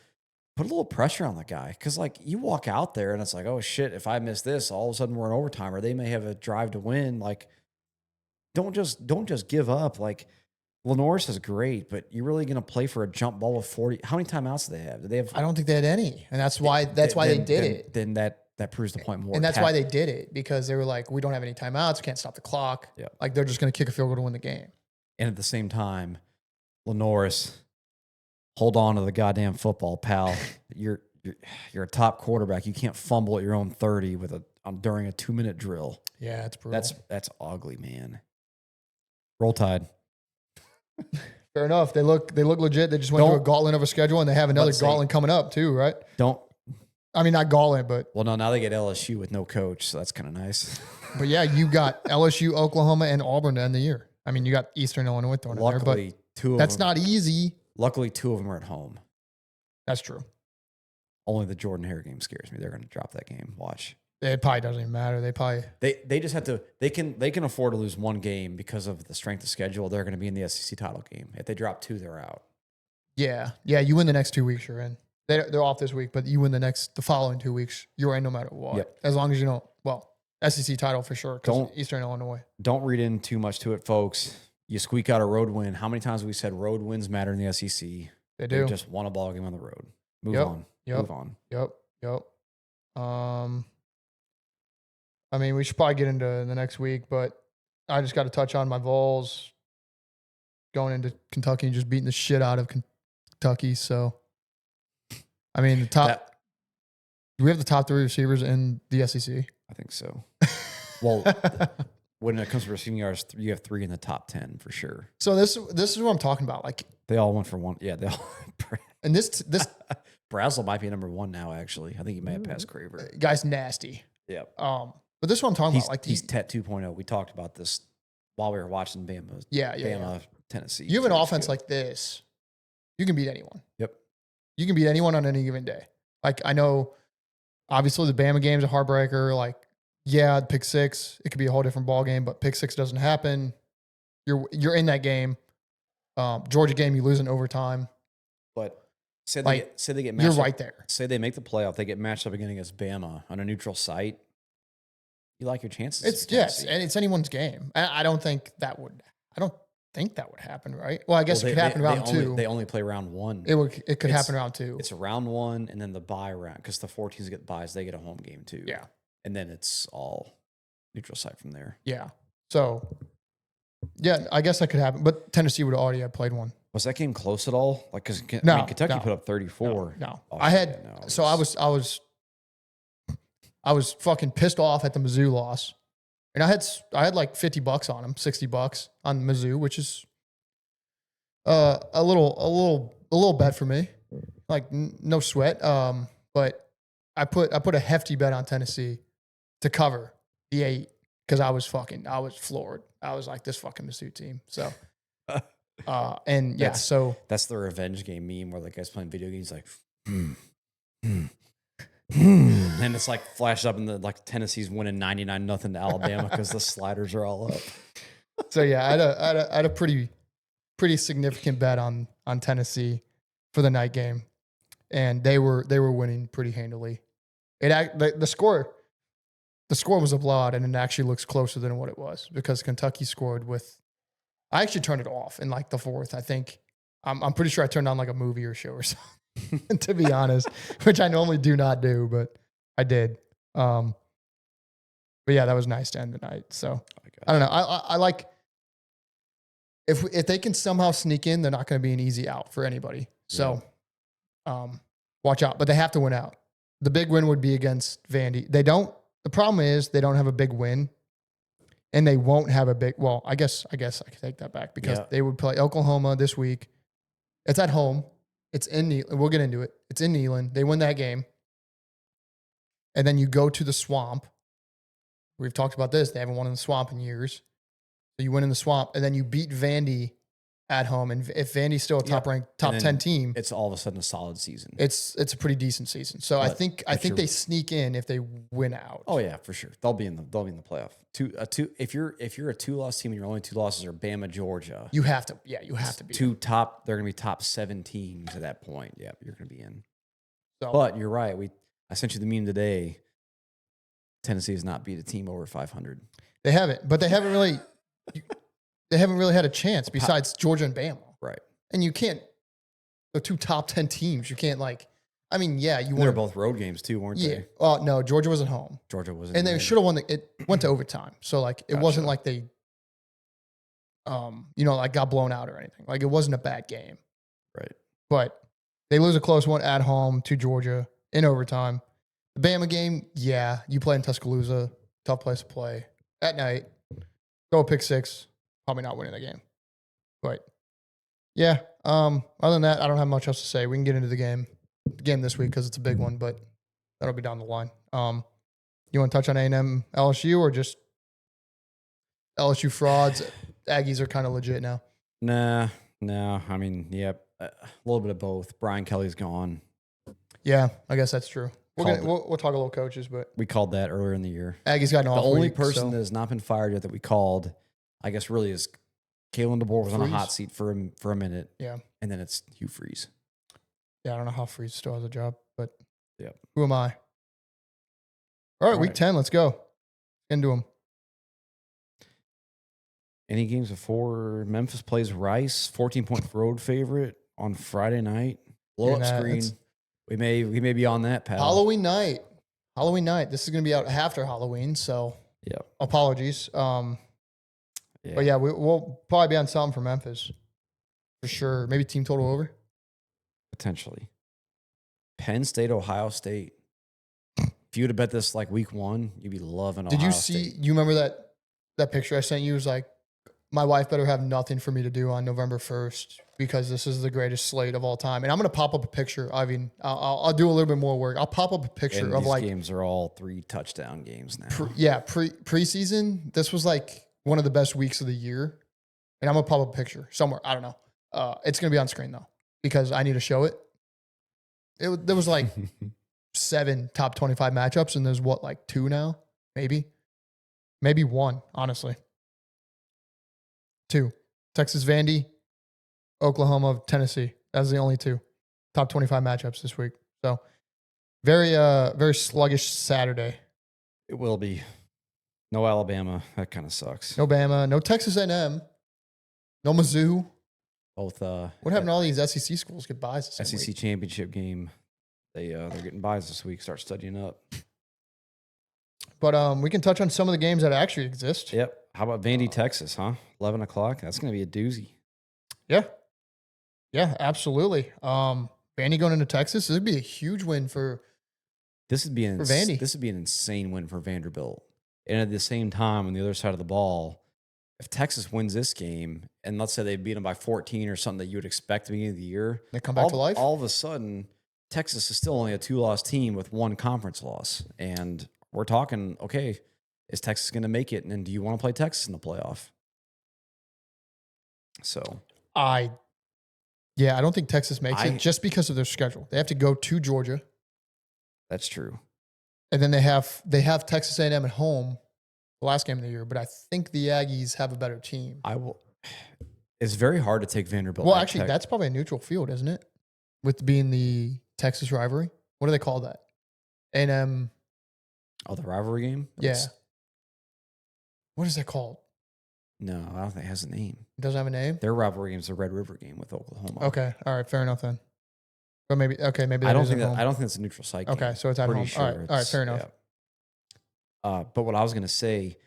Put a little pressure on the guy because, like, you walk out there and it's like, oh shit, if I miss this, all of a sudden we're in overtime, or they may have a drive to win. Like, don't just give up. Like, Lenore's is great, but you're really gonna play for a jump ball with 40? How many timeouts do they have? Do they have? I don't think they had any, and that's why they did it. Then that proves the point more. And that's why they did it, because they were like, we don't have any timeouts, we can't stop the clock. Yeah, like they're just gonna kick a field goal to win the game. And at the same time, Lenore's, hold on to the goddamn football, pal. You're a top quarterback. You can't fumble at your own 30 during a 2-minute drill. Yeah, it's brutal. That's ugly, man. Roll Tide. Fair enough. They look legit. They just went through a gauntlet of a schedule, and they have another gauntlet coming up too, right? Not gauntlet, but now they get LSU with no coach, so that's kind of nice. But yeah, you got LSU, Oklahoma, and Auburn to end the year. I mean, you got Eastern Illinois thrown in there, but that's not easy. Luckily, 2 of them are at home. That's true. Only the Jordan Hare game scares me. They're going to drop that game. Watch. It probably doesn't even matter. They just have to. They can afford to lose one game because of the strength of schedule. They're going to be in the SEC title game. If they drop 2, they're out. Yeah. You win the next 2 weeks, you're in. They're off this week, but you win the following 2 weeks, you're in no matter what. Yep. As long as you don't. Well, SEC title for sure. Because Eastern Illinois. Don't read in too much to it, folks. You squeak out a road win. How many times have we said road wins matter in the SEC? They do. They just won a ball game on the road. Move on. Yep. I mean, we should probably get into the next week, but I just got to touch on my Vols going into Kentucky and just beating the shit out of Kentucky. So, I mean, do we have the top 3 receivers in the SEC? I think so. Well, when it comes to receiving yards, you have 3 in the top 10 for sure. So this is what I'm talking about. Like, they all went for 1. Yeah, they all. And this Brazel might be number 1 now. Actually, I think he may have passed Craver. Guy's nasty. Yeah. But this is what I'm talking about. Like, he's Tet 2.0. We talked about this while we were watching Bama. Bama, Tennessee. You have an offense like this, you can beat anyone. Yep. You can beat anyone on any given day. Like, I know, obviously the Bama game's a heartbreaker. Like, yeah, pick 6, it could be a whole different ball game, but pick 6 doesn't happen. You're in that game. Georgia game, you lose in overtime. But say they get matched you're up, right there. Say they make the playoff, they get matched up again against Bama on a neutral site. You like your chances. And it's anyone's game. I don't think that would happen, right? Well, I guess it could happen round 2. They only play round 1. It could happen round 2. It's round 1 and then the bye round, because the 4 teams get buys, they get a home game too. Yeah. and then it's all neutral site from there. Yeah. So, yeah, I guess that could happen. But Tennessee would already have played one. Was that game close at all? Like, because No, Kentucky no. put up 34. No. Oh, I had yeah, no, so I was fucking pissed off at the Mizzou loss. And I had like $50 on them, $60 on Mizzou, which is a little bet for me. Like no sweat. But I put a hefty bet on Tennessee to cover the 8 because I was floored. I was like, this fucking Mizzou team. So and yeah, that's the revenge game meme where the guy's playing video games like and it's like flashed up in the like Tennessee's winning 99-0 to Alabama because the sliders are all up. So yeah, I had a pretty significant bet on Tennessee for the night game, and they were winning pretty handily. The score was a blowout, and it actually looks closer than what it was because Kentucky scored with. I actually turned it off in like the fourth. I think I'm pretty sure I turned on like a movie or show or something, to be honest, which I normally do not do, but I did. But yeah, that was nice to end the night. So I don't know. I like if they can somehow sneak in, they're not going to be an easy out for anybody. So watch out. But they have to win out. The big win would be against Vandy. The problem is they don't have a big win. And they won't have a big. Well, I guess I can take that back because they would play Oklahoma this week. It's at home. It's in. We'll get into it. It's in Neyland. They win that game, and then you go to the Swamp. We've talked about this. They haven't won in the Swamp in years. So you win in the Swamp, and then you beat Vandy at home. And if Vandy's still a top-ranked, top 10 team, it's all of a sudden a solid season. It's a pretty decent season. So I think they sneak in if they win out. Oh yeah, for sure. They'll be in the playoff. If you're a 2-loss team and your only 2 losses are Bama, Georgia, you have to. Yeah, you have to be. They're gonna be top 7 teams at that point. Yeah, you're gonna be in. So, but you're right. I sent you the meme today. Tennessee has not beat a team over 500. They haven't, but they haven't really. They haven't really had a chance besides Georgia and Bama. Right. And you can't, the 2 top 10 teams, you can't They were both road games too, weren't they? Well, no, Georgia was at home. Georgia wasn't. And they should have won it went to overtime. So it wasn't like they, got blown out or anything. Like it wasn't a bad game. Right. But they lose a close one at home to Georgia in overtime. The Bama game, you play in Tuscaloosa, tough place to play at night. Go pick 6, probably not winning the game. But yeah, other than that, I don't have much else to say. We can get into the game this week because it's a big one, but that'll be down the line. You want to touch on A&M LSU or just LSU frauds? Aggies are kind of legit now. No. I mean, a little bit of both. Brian Kelly's gone. Yeah, I guess that's true. We'll talk a little coaches, but we called that earlier in the year. Aggies got an off The only week, person that has not been fired yet that we called, I guess, really is Kalen DeBoer was on a hot seat for a minute. Yeah, and then it's Hugh Freeze. Yeah, I don't know how Freeze still has a job, but yep. Who am I? All right, week 10, let's go into them. Any games before Memphis plays Rice? 14-point road favorite on Friday night. Blow up screen. We may be on that, pal. Halloween night. This is going to be out after Halloween, so apologies. But yeah, we'll probably be on something for Memphis for sure. Maybe team total over. Potentially. Penn State, Ohio State. If you would have bet this like week 1, you'd be loving Ohio State. Did you see? You remember that picture I sent you? It was like, my wife better have nothing for me to do on November 1st because this is the greatest slate of all time. And I'm going to pop up a picture. I mean, I'll do a little bit more work. I'll pop up a picture of these games are all 3 touchdown games now. Preseason. This was like one of the best weeks of the year. And I'm going to pop up a picture somewhere. I don't know. It's going to be on screen though because I need to show it. There was like 7 top 25 matchups and there's like 2 now? Maybe 1, honestly. 2. Texas Vandy, Oklahoma, Tennessee. That's the only 2 top 25 matchups this week. So very sluggish Saturday. It will be. No Alabama. That kind of sucks. No Bama. No Texas A&M. No Mizzou. Both. What happened to all these SEC schools get buys this SEC week? championship game. They're getting buys this week. Start studying up. But we can touch on some of the games that actually exist. Yep. How about Vandy, Texas, huh? 11 o'clock. That's going to be a doozy. Yeah. Yeah, absolutely. Vandy going into Texas, this would be a huge win for Vandy. This would be an insane win for Vanderbilt. And at the same time, on the other side of the ball, if Texas wins this game, and let's say they beat them by 14 or something that you would expect at the beginning of the year, They come back to life. All of a sudden, Texas is still only a 2-loss team with 1 conference loss. And we're talking, okay, is Texas going to make it? And do you want to play Texas in the playoff? So I don't think Texas makes it just because of their schedule. They have to go to Georgia, that's true. and then they have Texas A&M at home, the last game of the year. But I think the Aggies have a better team. It's very hard to take Vanderbilt. Well, actually, that's probably a neutral field, isn't it? With being the Texas rivalry. What do they call that? A&M. Oh, the rivalry game? Yeah. What is that called? No, I don't think it has a name. It doesn't have a name? Their rivalry game is the Red River game with Oklahoma. Okay. All right. Fair enough then. But maybe I don't think it's a neutral site game. Okay, so it's at home. Sure all right, fair enough. Yeah. But what I was going to say,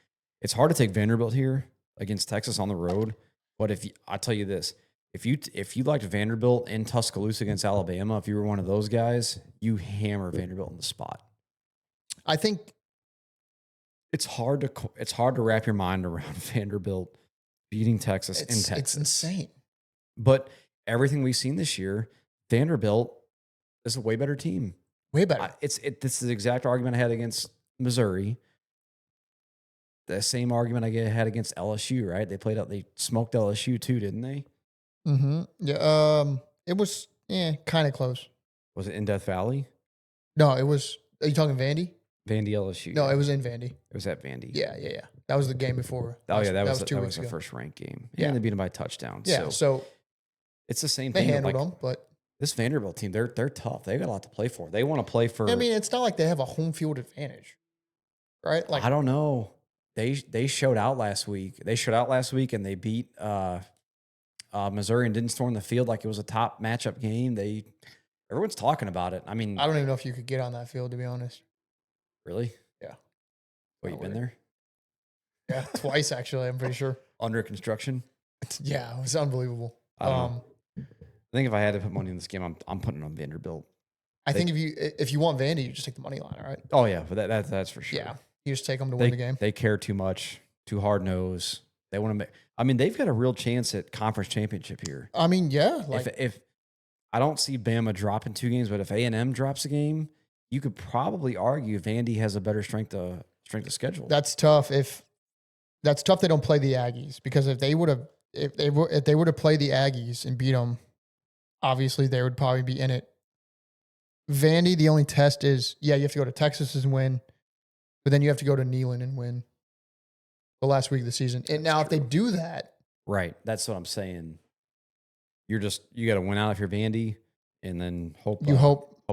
it's hard to take Vanderbilt here against Texas on the road. But I tell you this, if you liked Vanderbilt in Tuscaloosa against Alabama, if you were one of those guys, you hammer Vanderbilt in the spot. I think it's hard to wrap your mind around Vanderbilt beating Texas in Texas. It's insane. But everything we've seen this year, Vanderbilt is a way better team. Way better. This is the exact argument I had against Missouri. The same argument I had against LSU, right? They smoked LSU too, didn't they? Mm-hmm. Yeah. It was kind of close. Was it in Death Valley? No, it was. Are you talking Vandy? Vandy LSU. No, it was in Vandy. It was at Vandy. Yeah. That was the game before. That was 2 weeks the ago. first ranked game. Yeah, and they beat them by a touchdown. Yeah, so it's the same they thing. handled them, but this Vanderbilt team, they're tough. They got a lot to play for. They want to play for. I mean, it's not like they have a home field advantage, right? Like, I don't know. They showed out last week. And they beat Missouri and didn't storm the field like it was a top matchup game. Everyone's talking about it. I mean, I don't even know if you could get on that field, to be honest. Really? Yeah. Wait, you've been there? Yeah, twice actually. I'm pretty sure. Under construction? Yeah, it was unbelievable. I think if I had to put money in this game, I'm putting it on Vanderbilt. I think if you want Vandy, you just take the money line, all right? Oh yeah, but that's for sure. Yeah, you just take them to win the game. They care too much, too hard nosed. They want to make. I mean, they've got a real chance at conference championship here. I mean, yeah. Like, if I don't see Bama dropping 2 games, but if A&M drops a game, you could probably argue Vandy has a better strength of schedule. That's tough. That's tough. They don't play the Aggies, because if they would have played the Aggies and beat them, obviously they would probably be in it. Vandy, the only test is, you have to go to Texas and win, but then you have to go to Neyland and win the last week of the season. And now, if they do that, right, that's what I'm saying. You got to win out if you're Vandy, and then hope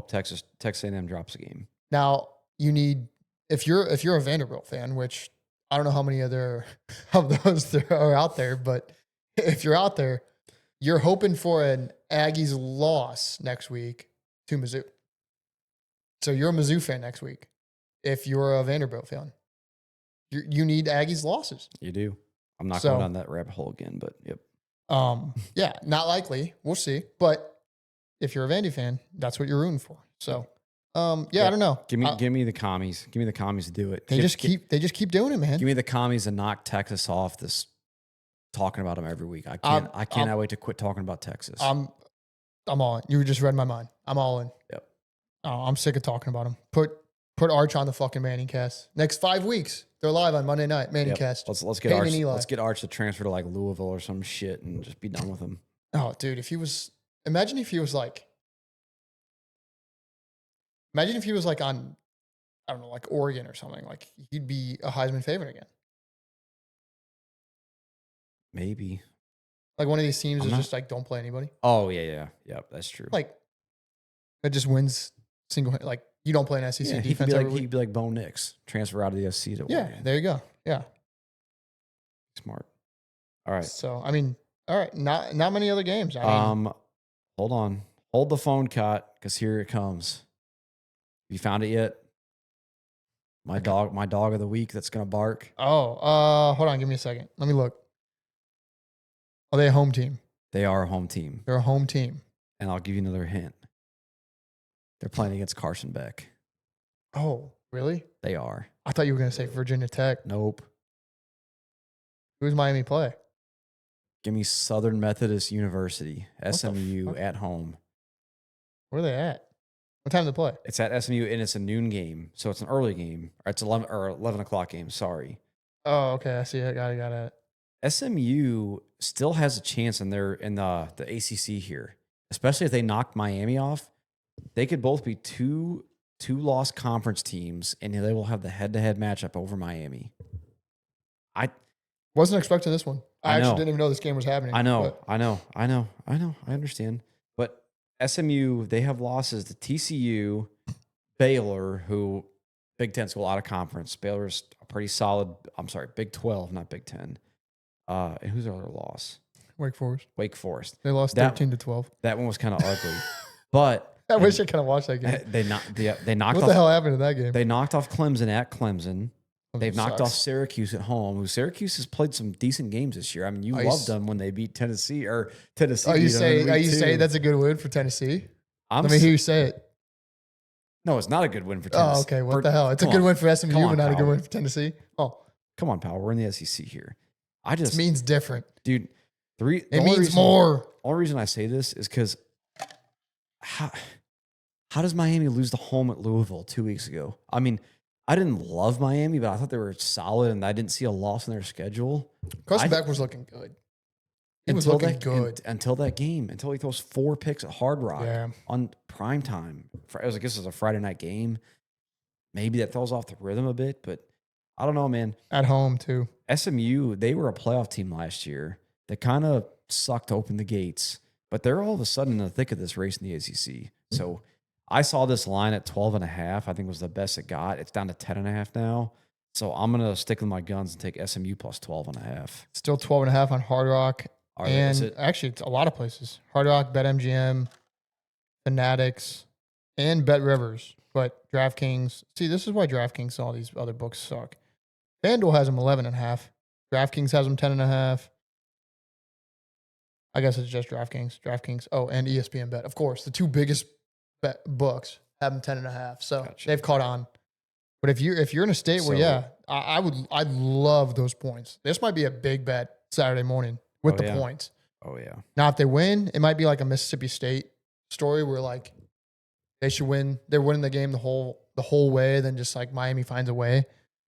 Texas A&M drops a game. Now you need, if you're a Vanderbilt fan, which I don't know how many other of those there are out there, but if you're out there, you're hoping for an Aggies loss next week to Mizzou. So you're a Mizzou fan next week. If you're a Vanderbilt fan, you need Aggies losses. You do. I'm not going down that rabbit hole again, but yep. Yeah, not likely. We'll see. But if you're a Vandy fan, that's what you're rooting for. So, I don't know. Give me the commies. Give me the commies to do it. They just keep doing it, man. Give me the commies to knock Texas off this talking about them every week. I cannot wait to quit talking about Texas. I'm all in. You just read my mind. I'm all in. Yep. I'm sick of talking about them. Put Arch on the fucking Manning cast. Next 5 weeks, they're live on Monday night. Manning cast. Let's get Arch. Let's get Arch to transfer to like Louisville or some shit and just be done with him. Oh, dude, imagine if he was like on, I don't know, like Oregon or something. Like, he'd be a Heisman favorite again. Maybe. Like, one of these teams is just like, don't play anybody. Oh yeah. That's true. Like, it just wins single. Like, you don't play an SEC defense. He'd be like Bo Nix, transfer out of the SEC to Oregon. There you go. Yeah. Smart. All right. So, I mean, all right. Not many other games. Hold on. Hold the phone, Cot, because here it comes. Have you found it yet? My dog of the week that's gonna bark. Oh, hold on. Give me a second. Let me look. Are they a home team? They are a home team. They're a home team. And I'll give you another hint. They're playing against Carson Beck. Oh, really? They are. I thought you were going to say Virginia Tech. Nope. Who's Miami play? Give me Southern Methodist University, SMU fuck? at home. Where are they at? What time do they play? It's at SMU and it's a noon game, so it's an early game. Or it's 11 o'clock game. Sorry. Oh, okay. I see it. Got it. SMU still has a chance in the ACC here, especially if they knock Miami off. They could both be two lost conference teams, and they will have the head-to-head matchup over Miami. I wasn't expecting this one. I know. actually didn't even know this game was happening. I know. I understand. But SMU, they have losses to TCU, Baylor, who Big Ten school out of conference. Baylor's a pretty solid. I'm sorry, Big 12, not Big 10. And who's their other loss? Wake Forest. They lost 13-12. That one was kind of ugly, but I wish I could have watched that game. They knocked. What the hell happened to that game? They knocked off Clemson at Clemson. They've knocked off Sucks. Syracuse at home. Syracuse has played some decent games this year. I mean, you loved them when they beat Tennessee or Tennessee. Are you saying that's a good win for Tennessee? Let me hear you say it. No, it's not a good win for Tennessee. Oh, okay. What the hell? It's a good win for SMU, but not a good win for Tennessee. Oh, come on, pal. We're in the SEC here. It means different, dude. It means more. The only reason I say this is because how does Miami lose the home at Louisville 2 weeks ago? I mean, I didn't love Miami, but I thought they were solid, and I didn't see a loss in their schedule. Carson Beck was looking good. He was looking good until that game, until he throws 4 picks at Hard Rock on prime time. I guess it was a Friday night game. Maybe that throws off the rhythm a bit, but I don't know, man. At home, too. SMU, they were a playoff team last year. They kind of sucked to open the gates, but they're all of a sudden in the thick of this race in the ACC. So I saw this line at 12.5. I think was the best it got. It's down to 10.5 now. So I'm going to stick with my guns and take SMU plus 12.5. Still 12.5 on Hard Rock. Actually, it's a lot of places. Hard Rock, BetMGM, Fanatics, and Bet Rivers. But DraftKings, see, this is why DraftKings and all these other books suck. FanDuel has them 11.5. DraftKings has them 10.5. I guess it's just DraftKings. Oh, and ESPN Bet. Of course, the two biggest books have them 10.5. So they've caught on. But if you're in a state where, I'd love those points. This might be a big bet Saturday morning with the points. Oh, yeah. Now, if they win, it might be like a Mississippi State story where, like, they should win. They're winning the game the whole way. Then just like Miami finds a way.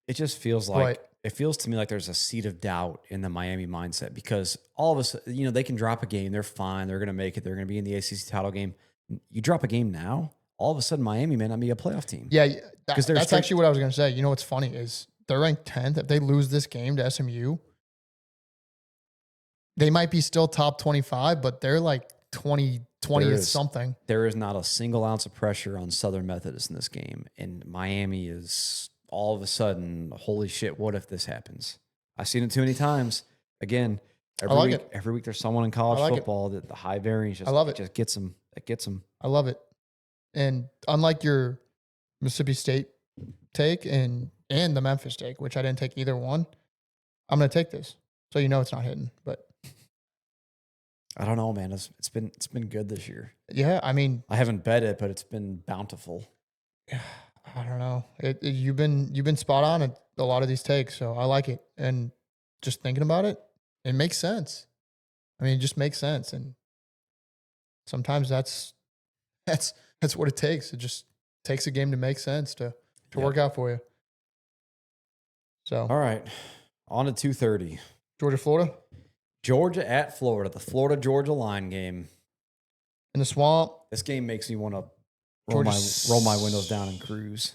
It just feels like it feels to me like there's a seed of doubt in the Miami mindset because all of us, they can drop a game. They're fine. They're going to make it. They're going to be in the ACC title game. You drop a game now, all of a sudden Miami may not be a playoff team. Yeah, that's actually what I was going to say. You know what's funny is they're ranked 10th. If they lose this game to SMU, they might be still top 25, but they're like 20th something. There is not a single ounce of pressure on Southern Methodist in this game. And Miami is all of a sudden, holy shit, what if this happens? I've seen it too many times. Again, every week there's someone in college football that the high variance just gets them. It gets them. I love it. And unlike your Mississippi State take and the Memphis take, which I didn't take either one, I'm going to take this. So it's not hitting, but I don't know, man. It's been good this year. Yeah, I mean, I haven't bet it, but it's been bountiful. I don't know. You've been spot on at a lot of these takes, so I like it. And just thinking about it, it makes sense. I mean, it just makes sense, and sometimes that's what it takes. It just takes a game to make sense to work out for you. So, all right, on to 2:30. Georgia, Florida. Georgia at Florida, the Florida-Georgia line game. In the swamp. This game makes me want to roll my windows down and cruise.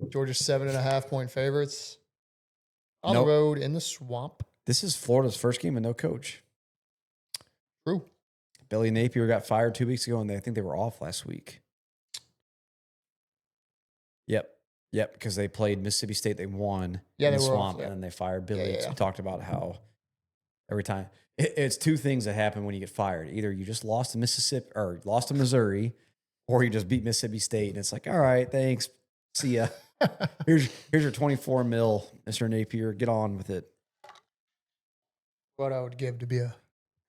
Georgia's 7.5-point favorites. On the road in the swamp. This is Florida's first game with no coach. True. Billy Napier got fired 2 weeks ago, and I think they were off last week. Yep, because they played Mississippi State. They won in the swamp, and then they fired Billy. So we talked about how every time it's two things that happen when you get fired. Either you just lost to Mississippi or lost to Missouri, or you just beat Mississippi State, and it's like, all right, thanks, see ya. Here's your 24 mil, Mr. Napier. Get on with it. What I would give to be a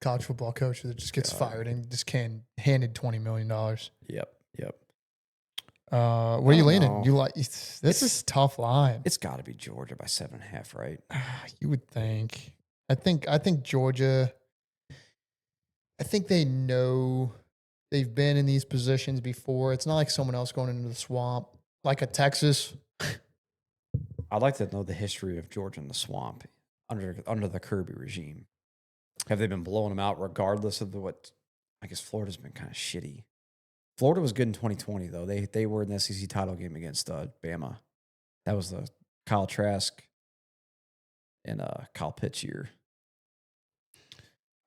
college football coach that just gets God. fired and just handed $20 million. Yep. Where are I you don't leaning? know. You like this is tough line. It's got to be Georgia by 7.5, right? You would think. I think Georgia. I think they know they've been in these positions before. It's not like someone else going into the swamp, like a Texas. I'd like to know the history of Georgia in the swamp under the Kirby regime. Have they been blowing them out regardless of what? I guess Florida's been kind of shitty. Florida was good in 2020 though. They were in the SEC title game against Bama. That was the Kyle Trask and Kyle Pitts year.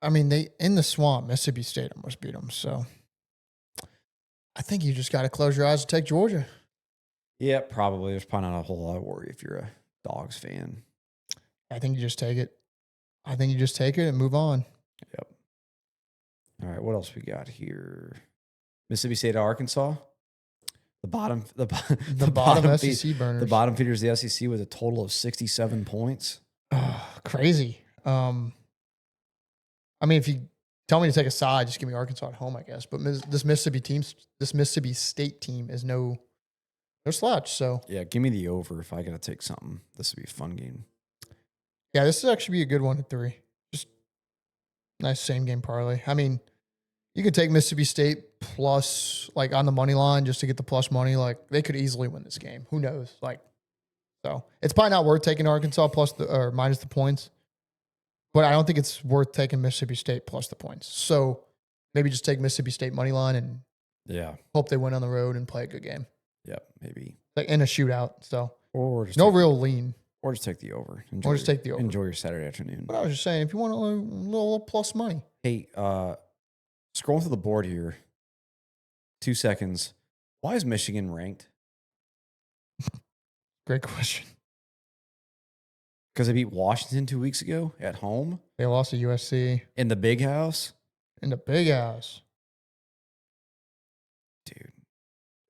I mean, they in the swamp. Mississippi State almost beat them. So I think you just got to close your eyes and take Georgia. Yeah, probably. There's probably not a whole lot of worry if you're a Dogs fan. I think you just take it. I think you just take it and move on. Yep. All right, what else we got here? Mississippi State, Arkansas. The bottom SEC burners. The bottom feeders of the SEC with a total of 67 points. Crazy. I mean, if you tell me to take a side, just give me Arkansas at home, I guess. But this Mississippi State team is no slouch. So Yeah, give me the over if I got to take something. This would be a fun game. yeah, this would actually be a good one at 3. Just nice same game parlay. I mean, you could take Mississippi State plus, like, on the money line just to get the plus money. Like, they could easily win this game. Who knows? Like, so it's probably not worth taking Arkansas or minus the points. But I don't think it's worth taking Mississippi State plus the points. So maybe just take Mississippi State money line and hope they win on the road and play a good game. Yep, maybe. Like in a shootout. So or just real lean. Or just take the over. Take the over. Enjoy your Saturday afternoon. But I was just saying, if you want a little plus money. Hey, scrolling through the board here. 2 seconds. Why is Michigan ranked? Great question. Because they beat Washington 2 weeks ago at home. They lost to USC. In the big house? In the big house. Dude.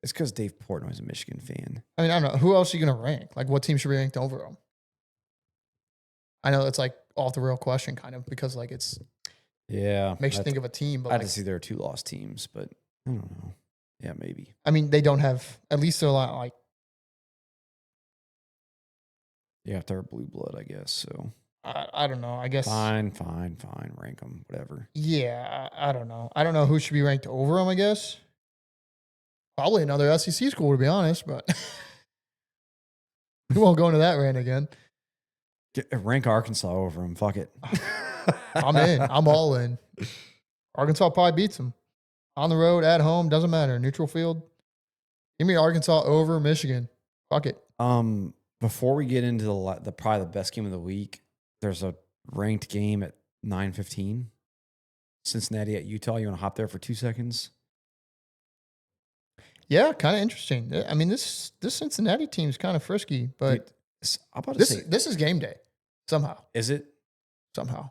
It's because Dave Portnoy's a Michigan fan. I mean, I don't know. Who else are you going to rank? Like, what team should be ranked over them? I know it's like off the real question, kind of, because like it's makes you think of a team. But I just see there are 2 lost teams, but I don't know. Yeah, maybe. I mean, they don't have. At least they're not like. You have to have blue blood, I guess. So I don't know. I guess fine. Rank them, whatever. Yeah, I don't know. I don't know who should be ranked over them. I guess probably another SEC school, to be honest. But we won't go into that rant again. Rank Arkansas over them. Fuck it. I'm in. I'm all in. Arkansas probably beats them on the road, at home. Doesn't matter. Neutral field. Give me Arkansas over Michigan. Fuck it. Before we get into the probably the best game of the week, there's a ranked game at 9:15. Cincinnati at Utah. You want to hop there for 2 seconds? Yeah, kind of interesting. I mean, this Cincinnati team's kind of frisky, but Dude, this is game day somehow. Is it? Somehow.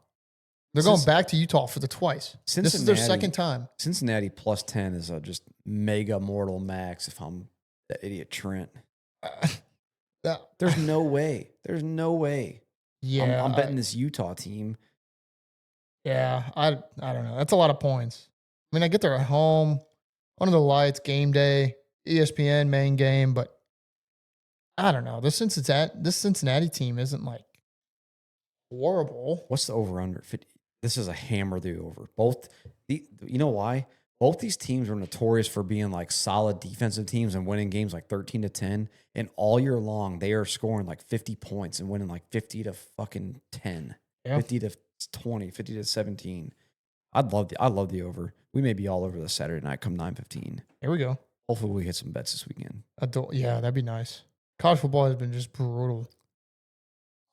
They're going back to Utah for the twice. This is their second time. Cincinnati plus 10 is a just mega mortal max if I'm that idiot Trent. There's no way. There's no way. Yeah. I'm betting this Utah team. Yeah, I don't know. That's a lot of points. I mean, I get they're at home, under the lights, game day, ESPN main game, but I don't know. This Cincinnati team isn't like horrible. What's the over-under? This is a hammer the over. You know why? Both these teams were notorious for being like solid defensive teams and winning games like 13-10. And all year long, they are scoring like 50 points and winning like 50 to fucking 10, 50 to 20, 50 to 17. I love the over. We may be all over this Saturday night come 9:15. Here we go. Hopefully we hit some bets this weekend. Yeah, that'd be nice. College football has been just brutal.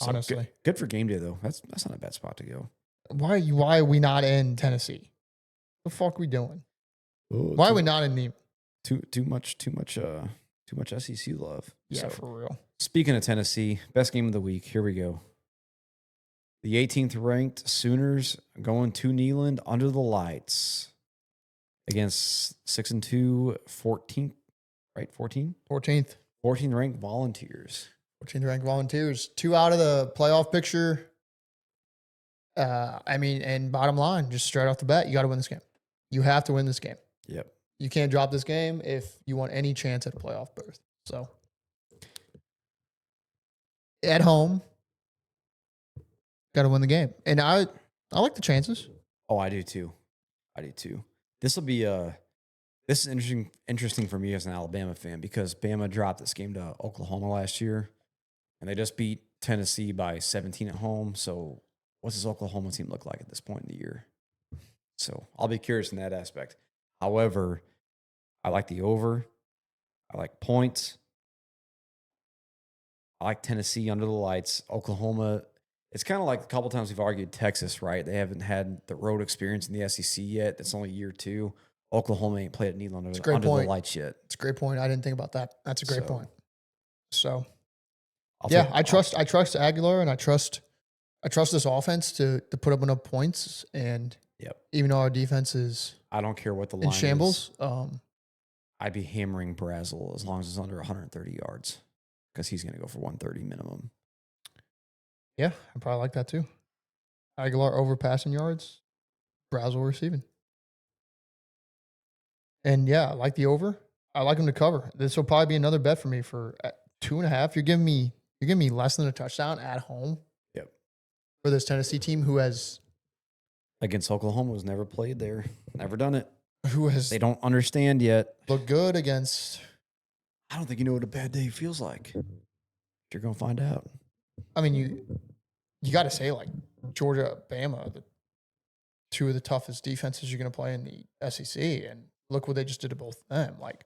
So honestly. Good for game day though. That's not a bad spot to go. Why are we not in Tennessee? The fuck are we doing? Ooh, why are we not in Neiman? Too much SEC love. Yeah, So, for real. speaking of Tennessee, best game of the week. Here we go. The 18th ranked Sooners going to Neyland under the lights against 6-2, 14th, right? 14th 14th ranked Volunteers. 14th ranked Volunteers, 2 out of the playoff picture. And bottom line, just straight off the bat, you got to win this game. You have to win this game. Yep. You can't drop this game if you want any chance at a playoff berth. So, at home, got to win the game. And I like the chances. Oh, I do too. This will be this is interesting for me as an Alabama fan because Bama dropped this game to Oklahoma last year, and they just beat Tennessee by 17 at home. So, what's this Oklahoma team look like at this point in the year? So, I'll be curious in that aspect. However, I like the over. I like points. I like Tennessee under the lights. Oklahoma, it's kind of like a couple times we've argued Texas, right? They haven't had the road experience in the SEC yet. It's only year 2. Oklahoma ain't played at Needle under the lights yet. It's a great point. I didn't think about that. That's a great point. So, I trust Aguilar, and I trust this offense to put up enough points. And even though our defense is, I don't care what the line in shambles. I'd be hammering Brazel as long as it's under 130 yards because he's going to go for 130 minimum. Yeah, I probably like that too. Aguilar over passing yards, Brazel receiving. And I like the over. I like him to cover. This will probably be another bet for me for 2.5. You're giving me less than a touchdown at home. Yep. For this Tennessee team who has against Oklahoma was never played there, never done it. They don't understand yet. Look good against. I don't think you know what a bad day feels like. You're gonna find out. I mean, you got to say like Georgia, Bama, the 2 of the toughest defenses you're gonna play in the SEC, and look what they just did to both of them. Like,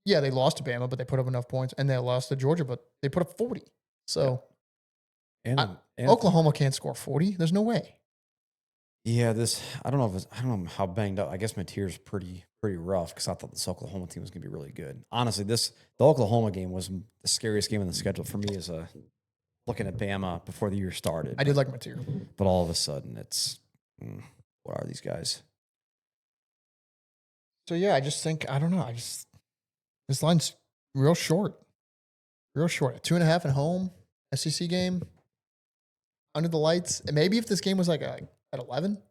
they lost to Bama, but they put up enough points, and they lost to Georgia, but they put up 40. So, and Oklahoma can't score 40. There's no way. Yeah, I don't know how banged up. I guess my tear's pretty rough because I thought this Oklahoma team was gonna be really good. Honestly, the Oklahoma game was the scariest game in the schedule for me as looking at Bama before the year started. I did like my tear, but all of a sudden it's what are these guys? So I just think I don't know. This line's real short, at 2.5 at home. SEC game under the lights. And maybe if this game was like at 11.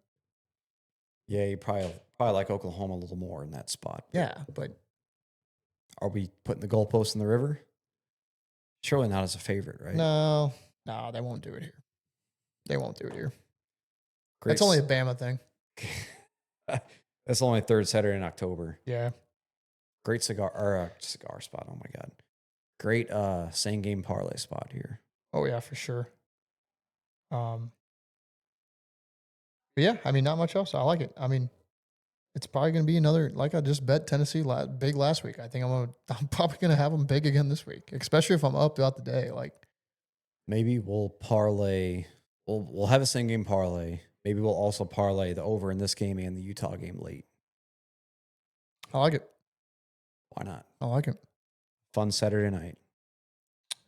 Yeah, you probably like Oklahoma a little more in that spot. Yeah, but are we putting the goalpost in the river? Surely not as a favorite, right? No, they won't do it here. That's only a Bama thing. That's only third Saturday in October. Yeah. Great cigar spot. Oh my God. Great same game parlay spot here. Oh yeah, for sure. Not much else. I like it. It's probably going to be another, like I just bet Tennessee big last week. I think I'm probably going to have them big again this week, especially if I'm up throughout the day. Like maybe we'll parlay. We'll have a same game parlay. Maybe we'll also parlay the over in this game and the Utah game late. I like it. Why not? I like it. Fun Saturday night.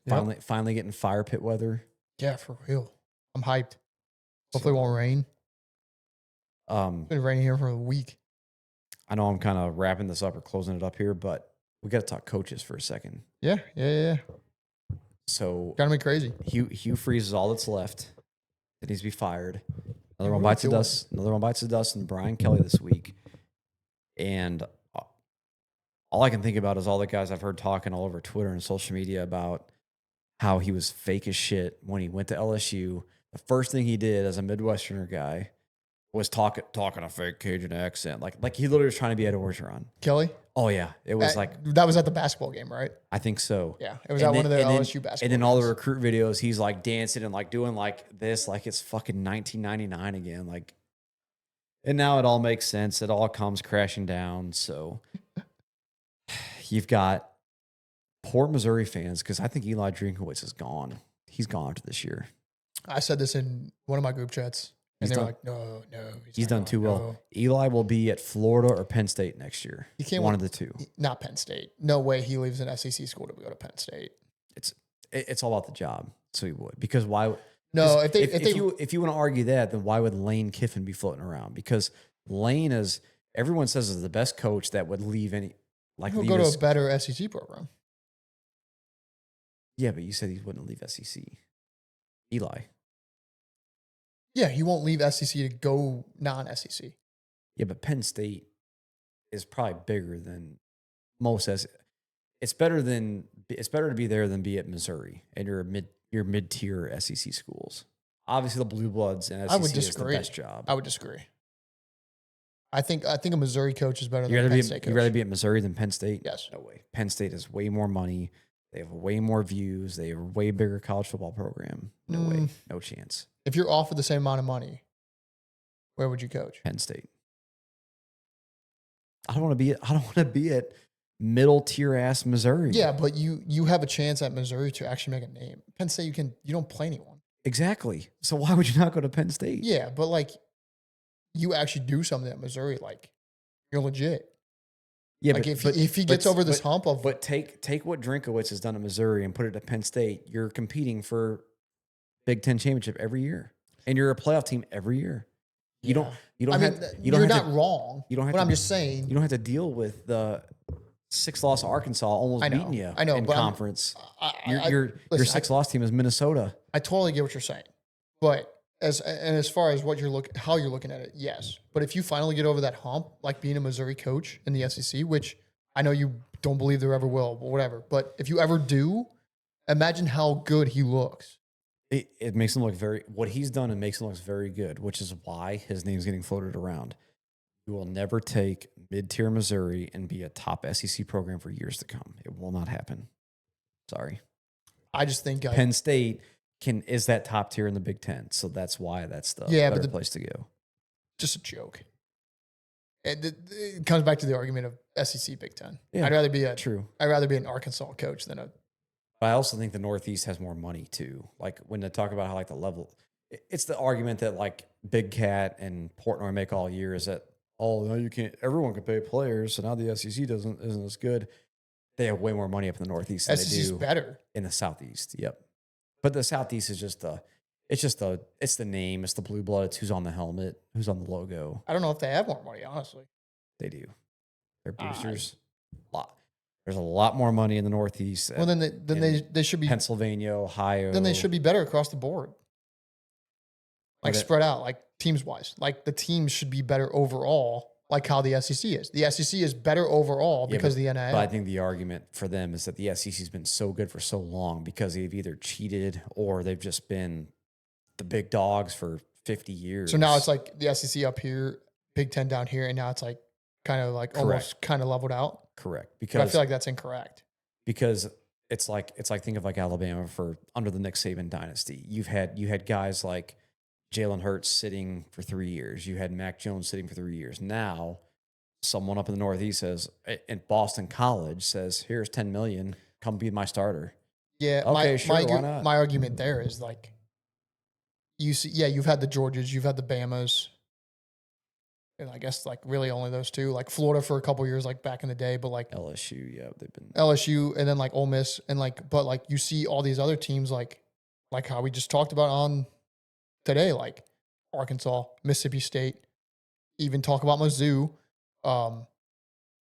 Yep. Finally getting fire pit weather. Yeah, for real. I'm hyped. Hopefully it won't rain. It's been raining here for a week. I know I'm kind of wrapping this up or closing it up here, but we got to talk coaches for a second. Yeah. So gotta be crazy. Hugh Freeze is all that's left. That needs to be fired. Another one bites the dust. And Brian Kelly this week. And all I can think about is all the guys I've heard talking all over Twitter and social media about how he was fake as shit when he went to LSU. The first thing he did as a Midwesterner guy was talking a fake Cajun accent. Like he literally was trying to be Ed Orgeron. Kelly? Oh, yeah. It was that was at the basketball game, right? I think so. Yeah. It was at one of the LSU basketball And then all the recruit videos, he's like dancing and like doing like this, like it's fucking 1999 again. Like, and now it all makes sense. It all comes crashing down. So you've got poor Missouri fans because I think Eli Drinkowitz is gone. He's gone after this year. I said this in one of my group chats. And they were like, no. He's done too well. Eli will be at Florida or Penn State next year. He can't one of the two. Not Penn State. No way he leaves an SEC school to go to Penn State. It's all about the job. So he would. Because why? No, if you want to argue that, then why would Lane Kiffin be floating around? Because Lane is, everyone says, is the best coach that would leave any. He'll go to a better SEC program. Yeah, but you said he wouldn't leave SEC. Eli. Yeah, he won't leave SEC to go non-SEC. Yeah, but Penn State is probably bigger than most. It's better to be there than be at Missouri and your mid tier SEC schools. Obviously, the Blue Bloods and I would SEC is the disagree. best job. I would disagree. I think a Missouri coach is better You than a rather Penn be State you coach. rather be at Missouri than Penn State? Yes. No way. Penn State has way more money. They have way more views. They have a way bigger college football program. No way. No chance. If you're offered the same amount of money, where would you coach? Penn State. I don't want to be at middle tier ass Missouri. Yeah, but you have a chance at Missouri to actually make a name. Penn State, you don't play anyone. Exactly. So why would you not go to Penn State? Yeah, but like you actually do something at Missouri, like you're legit. Yeah, like if he gets over this hump of but take what Drinkowitz has done at Missouri and put it at Penn State, you're competing for Big Ten championship every year, and you're a playoff team every year. You don't. You're not wrong. You don't have but to, I'm just saying you don't have to deal with the 6-loss Arkansas almost beating you. I know, in but conference. listen, Your 6-loss team is Minnesota. I totally get what you're saying, but as far as how you're looking at it, yes. But if you finally get over that hump, like being a Missouri coach in the SEC, which I know you don't believe there ever will, but whatever. But if you ever do, imagine how good he looks. It makes him look what he's done, and makes him look very good, which is why his name's getting floated around. You will never take mid-tier Missouri and be a top SEC program for years to come. It will not happen. Sorry. I just think Penn State is that top tier in the Big Ten, so that's why that's the better place to go. Just a joke. It comes back to the argument of SEC Big Ten. Yeah, I'd rather be an Arkansas coach than a. But I also think the Northeast has more money too. Like when they talk about how like the level, it's the argument that like Big Cat and Portnoy make all year is that no, you can't. Everyone can pay players, so now the SEC isn't as good. They have way more money up in the Northeast than SEC's they do better in the Southeast. Yep, but the Southeast is it's the name, it's the blue blood, it's who's on the helmet, who's on the logo. I don't know if they have more money, honestly. They do. They're boosters. There's a lot more money in the Northeast. Well, then they should be Pennsylvania, Ohio. Then they should be better across the board, like spread out, like teams wise. Like the teams should be better overall, like how the SEC is. The SEC is better overall because of the NIL. But I think the argument for them is that the SEC's been so good for so long because they've either cheated or they've just been the big dogs for 50 years. So now it's like the SEC up here, Big Ten down here, and now it's like kind of like almost kind of leveled out. Correct. Because I feel like that's incorrect. Because it's like think of like Alabama for under the Nick Saban dynasty. You had guys like Jalen Hurts sitting for 3 years. You had Mac Jones sitting for 3 years. Now, someone up in the Northeast says, in Boston College says, "Here's $10 million. Come be my starter." Yeah. Okay, sure. Why not? My argument there is like, you've had the Georgias, you've had the Bamas. And I guess like really only those two, like Florida for a couple years, like back in the day, but like LSU, yeah, they've been LSU, and then like Ole Miss, and like, but like you see all these other teams like how we just talked about on today, like Arkansas, Mississippi State, even talk about Mizzou,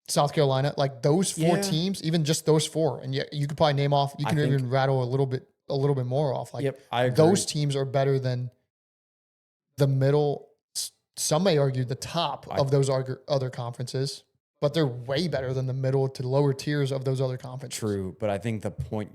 South Carolina, like those four teams, even just those four, and yet you could probably name off, you can even rattle a little bit more off. Like those teams are better than the middle. Some may argue the top of those other conferences, but they're way better than the middle to lower tiers of those other conferences. True, but I think the point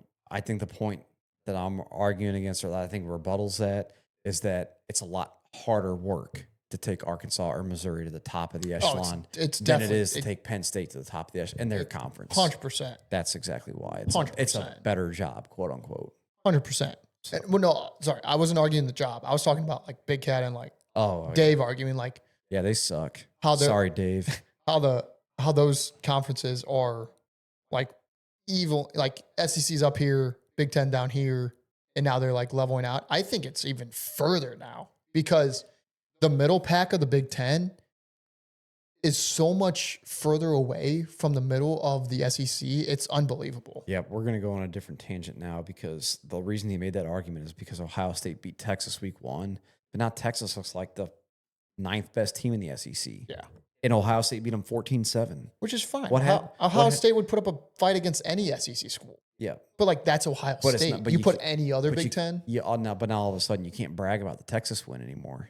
that I'm arguing against, or that I think rebuttals that, is that it's a lot harder work to take Arkansas or Missouri to the top of the echelon than it is to take Penn State to the top of the echelon in their conference. 100%. That's exactly why. It's a better job, quote unquote. 100%. Well, no, sorry, I wasn't arguing the job. I was talking about like Big Cat and like Dave arguing like, yeah, they suck. Sorry, Dave. How those conferences are like evil, like SEC's up here, Big Ten down here, and now they're like leveling out. I think it's even further now because the middle pack of the Big Ten is so much further away from the middle of the SEC. It's unbelievable. Yeah, we're going to go on a different tangent now because the reason he made that argument is because Ohio State beat Texas week 1, but now Texas looks like the 9th best team in the SEC. Yeah. And Ohio State beat them 14-7. Which is fine. Ohio State would put up a fight against any SEC school. Yeah. But like that's Ohio But it's State. not- but You you put can't- any other But Big Ten. but now all of a sudden you can't brag about the Texas win anymore,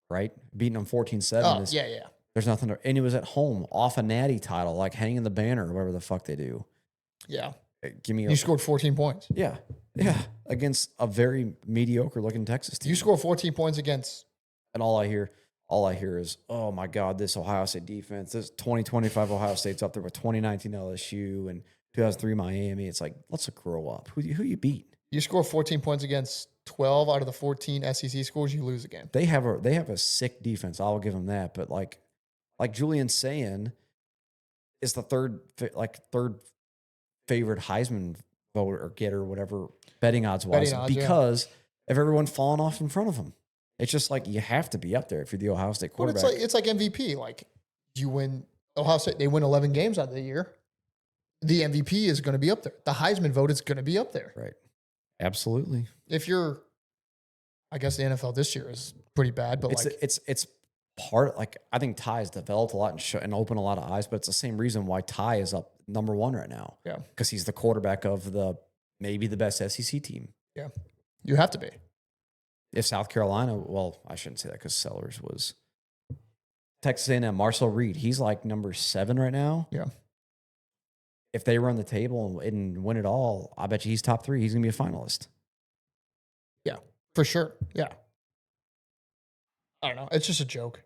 right? Beating them 14-7 Oh is yeah. there's nothing to, and it was at home off a natty title, like hanging the banner or whatever the fuck they do. Yeah. Give me You scored 14 points. yeah, against a very mediocre looking Texas team. You score 14 points against. And all I hear is, oh my God, this Ohio State defense, this 2025 Ohio State's up there with 2019 LSU and 2003 Miami. It's like, let's grow up. Who you beat? You score 14 points against 12 out of the 14 SEC schools. You lose a game. They have a sick defense. I'll give them that. But like Julian's saying, is the third favorite Heisman voter or getter, whatever betting odds wise, because of everyone falling off in front of him. It's just like you have to be up there if you're the Ohio State quarterback. But it's like MVP. Like you win Ohio State, they win 11 games out of the year. The MVP is going to be up there. The Heisman vote is going to be up there. Right. Absolutely. If you're, I guess the NFL this year is pretty bad, but it's part, like I think Ty has developed a lot and opened a lot of eyes, but it's the same reason why Ty is up number one right now. Yeah. Because he's the quarterback of maybe the best SEC team. Yeah. You have to be. If South Carolina, well, I shouldn't say that because Sellers was Texas A&M. Marcel Reed, he's like number 7 right now. Yeah. If they run the table and win it all, I bet you he's top 3. He's gonna be a finalist. Yeah, for sure. Yeah. I don't know. It's just a joke.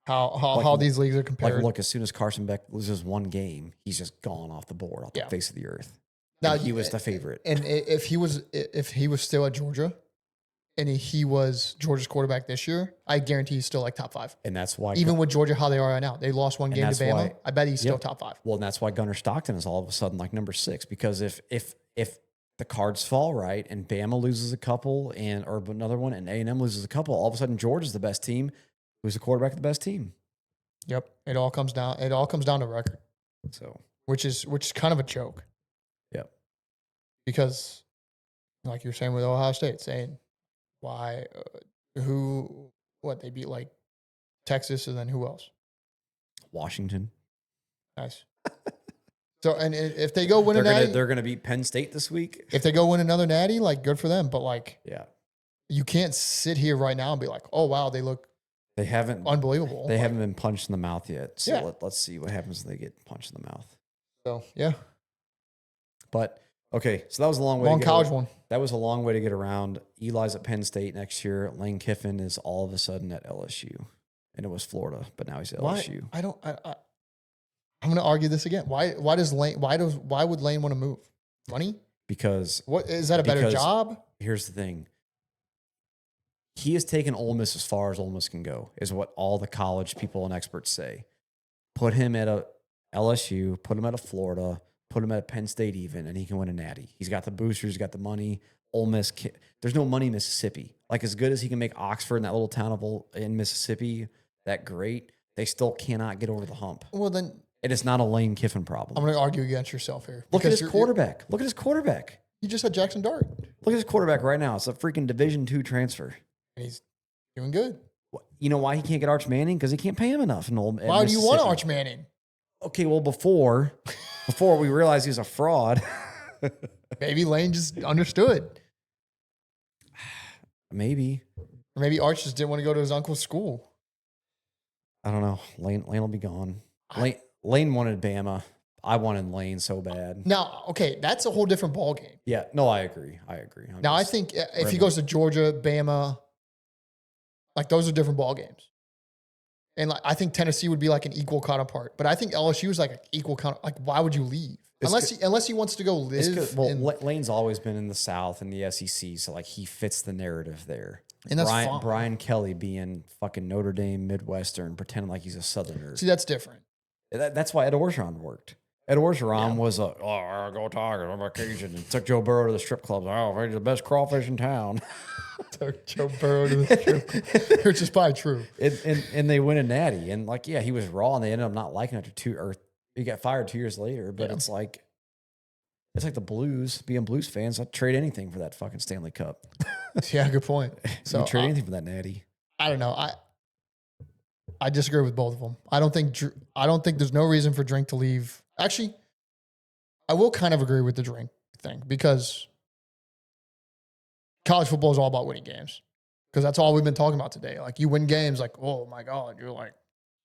How these leagues are compared. Like, look, as soon as Carson Beck loses one game, he's just gone off the board, off the face of the earth. Now he was the favorite. And if he was still at Georgia, and he was Georgia's quarterback this year, I guarantee he's still like top 5. And that's why, even with Georgia, how they are right now, they lost one game to Bama. I bet he's still top 5. Well, and that's why Gunnar Stockton is all of a sudden like number 6, because if the cards fall right and Bama loses a couple or another one and A&M loses a couple, all of a sudden Georgia's the best team. Who's the quarterback of the best team? Yep. It all comes down to record. So, which is kind of a joke. Yep. Because like you're saying with Ohio State, saying why, they beat like Texas and then who else? Washington. Nice. So, and if they go win they're going to beat Penn State this week. If they go win another natty, like good for them. But like, yeah, you can't sit here right now and be like, oh wow, they haven't unbelievable. They haven't been punched in the mouth yet. So yeah. let's see what happens when they get punched in the mouth. So yeah. But okay, so that was a long college one. That was a long way to get around. Eli's at Penn State next year. Lane Kiffin is all of a sudden at LSU, and it was Florida, but now he's at LSU. I'm going to argue this again. Why would Lane want to move? Money? Because what is that a better job? Here's the thing. He has taken Ole Miss as far as Ole Miss can go, is what all the college people and experts say. Put him at a LSU, put him at a Florida, put him at a Penn State even, and he can win a natty. He's got the boosters, he's got the money. Ole Miss, there's no money in Mississippi. Like as good as he can make Oxford in that little town in Mississippi, that great, they still cannot get over the hump. Well, then it is not a Lane Kiffin problem. I'm going to argue against yourself here. Look at his quarterback. Look at his quarterback. You just had Jackson Dart. Look at his quarterback right now. It's a freaking Division II transfer. And he's doing good. You know why he can't get Arch Manning? Because he can't pay him enough. Why do you want Arch Manning? Okay, well, before we realized he was a fraud. Maybe Lane just understood. Maybe. Or maybe Arch just didn't want to go to his uncle's school. I don't know. Lane will be gone. Lane wanted Bama. I wanted Lane so bad. Now, okay, that's a whole different ballgame. Yeah, no, I agree. Now, I think if he goes to Georgia, Bama, like those are different ballgames. And like I think Tennessee would be like an equal counterpart. But I think LSU is like an equal counter. Like, why would you leave? Unless he wants to go live. Lane's always been in the South and the SEC, so like he fits the narrative there. And that's fine. Brian Kelly being fucking Notre Dame Midwestern, pretending like he's a Southerner. See, that's different. That's why Ed Orgeron worked. Ed Orgeron was go Tigers, I'm a Cajun, and took Joe Burrow to the strip clubs. Oh, he's the best crawfish in town. Took Joe Burrow to the strip club, which is probably true. And they win a natty, and like he was raw, and they ended up not liking it he got fired 2 years later. But it's like the Blues, being Blues fans, I'd trade anything for that fucking Stanley Cup. Yeah, good point. So You'd trade anything for that natty. I don't know. I disagree with both of them. I don't think there's no reason for Drink to leave. Actually, I will kind of agree with the Drink thing because college football is all about winning games. Because that's all we've been talking about today. Like you win games, like, oh my God, you're like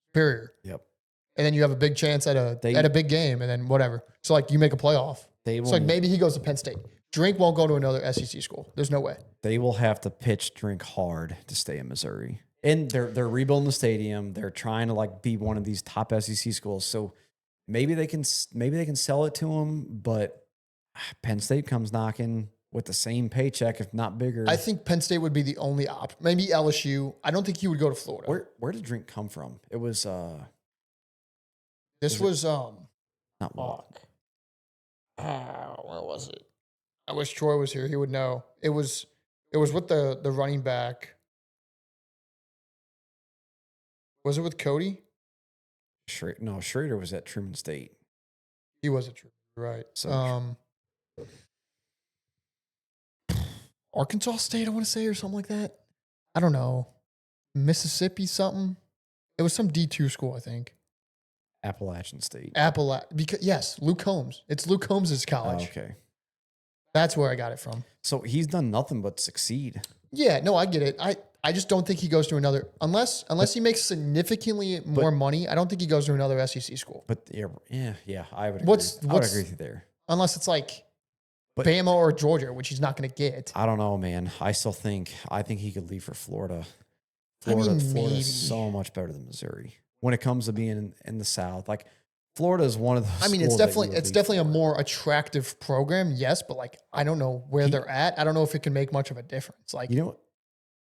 superior. Yep. And then you have a big chance at a big game, and then whatever. So like you make a playoff. So like maybe he goes to Penn State. Drink won't go to another SEC school. There's no way. They will have to pitch Drink hard to stay in Missouri. And they're rebuilding the stadium. They're trying to like be one of these top SEC schools. So maybe they can sell it to him, but Penn State comes knocking with the same paycheck, if not bigger. I think Penn State would be the only option. Maybe LSU. I don't think he would go to Florida. Where did Drink come from? It was this was not Walk. Where was it? I wish Troy was here. He would know. It was with the running back. Was it with Cody? Schrader was at Truman State. He was at Truman, right? So Arkansas State, I want to say, or something like that. I don't know. Mississippi something. It was some D2 school, I think. Appalachian State. Because yes, Luke Combs. It's Luke Combs' college. Oh, okay. That's where I got it from. So he's done nothing but succeed. Yeah, no, I get it. I just don't think he goes to another unless he makes significantly more money. I don't think he goes to another SEC school. But yeah, I would agree. I would agree with you there. Unless it's like Bama or Georgia, which he's not going to get. I don't know, man. I think he could leave for Florida. Florida's so much better than Missouri when it comes to being in the South. Like Florida is one of those. I mean, it's definitely a more attractive program, yes, but like I don't know where they're at. I don't know if it can make much of a difference. Like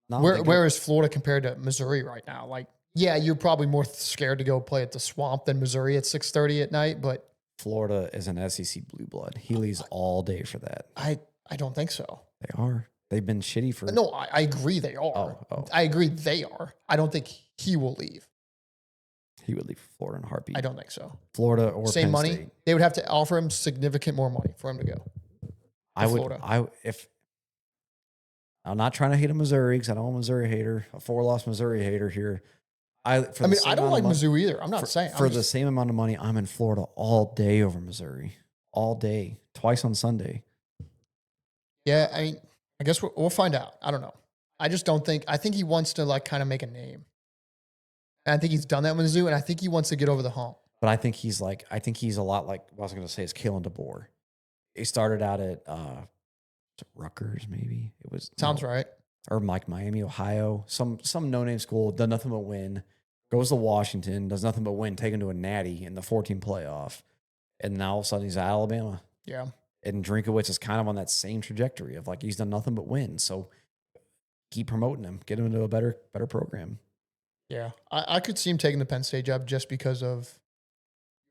where is Florida compared to Missouri right now? Like, yeah, you're probably more scared to go play at the Swamp than Missouri at 6:30 at night, but Florida is an SEC blue blood. He leaves all day for that. I don't think so. They are. They've been shitty for. No, I agree they are. I agree they are. I don't think he will leave. He would leave Florida in a heartbeat. I don't think so. Florida or same Penn money. State. They would have to offer him significant more money for him to go. I'm not trying to hate a Missouri because I know I'm a Missouri hater, a 4-loss Missouri hater here. I don't like Mizzou either. I'm not saying. For the same amount of money, I'm in Florida all day over Missouri. All day. Twice on Sunday. Yeah, I mean, I guess we'll find out. I don't know. I just don't think. I think he wants to like kind of make a name. And I think he's done that with Mizzou, and I think he wants to get over the hump. But I think he's a lot like what I was going to say is Kalen DeBoer. He started out at Rutgers, maybe it was. Sounds right. Or like Miami, Ohio, some no-name school, done nothing but win. Goes to Washington, does nothing but win, taken to a natty in the 14 playoff. And now all of a sudden he's at Alabama. Yeah. And Drinkowitz is kind of on that same trajectory of like he's done nothing but win. So keep promoting him, get him into a better program. Yeah. I could see him taking the Penn State job just because of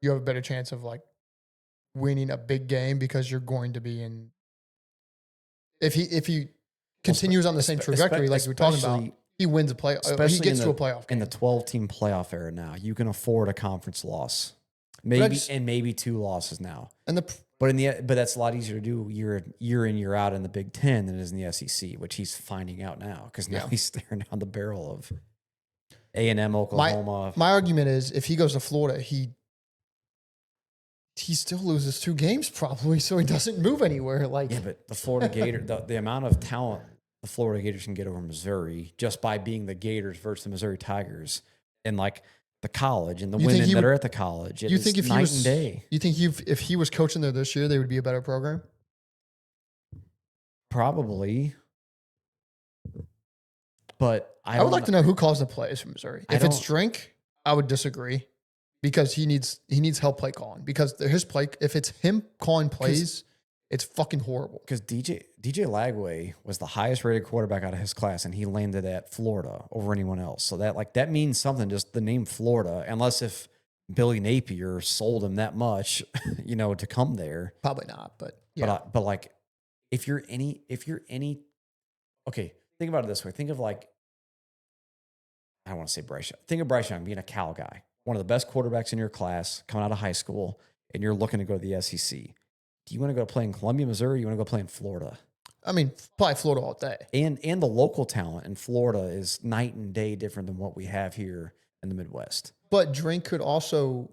you have a better chance of like winning a big game because you're going to be in if he continues on the same trajectory like we were talking about, he wins a play. He gets to a playoff game. In the 12-team playoff era now, you can afford a conference loss, maybe 2 losses now. But that's a lot easier to do year in year out in the Big Ten than it is in the SEC, which he's finding out now because now he's staring down the barrel of A&M, Oklahoma. My argument is if he goes to Florida, he still loses 2 games probably, so he doesn't move anywhere. Like but the Florida Gator, the amount of talent the Florida Gators can get over Missouri just by being the Gators versus the Missouri Tigers, and like the college and the women that are at the college. You think if night and day? You think if he was coaching there this year, they would be a better program? Probably, but I would like to know who calls the plays for Missouri. If it's Drink, I would disagree. Because he needs help play calling. Because his play, if it's him calling plays, it's fucking horrible. Because DJ Lagway was the highest rated quarterback out of his class, and he landed at Florida over anyone else. So that means something. Just the name Florida, unless if Billy Napier sold him that much, to come there. Probably not, but yeah. But like, if you're any, okay, think about it this way. Think of like, I don't want to say Bryce Young. Think of Bryce Young being a Cal guy. One of the best quarterbacks in your class coming out of high school, and you're looking to go to the SEC. Do you want to go play in Columbia, Missouri? Or you want to go play in Florida? I mean, probably Florida all day. And the local talent in Florida is night and day different than what we have here in the Midwest. But Drink could also,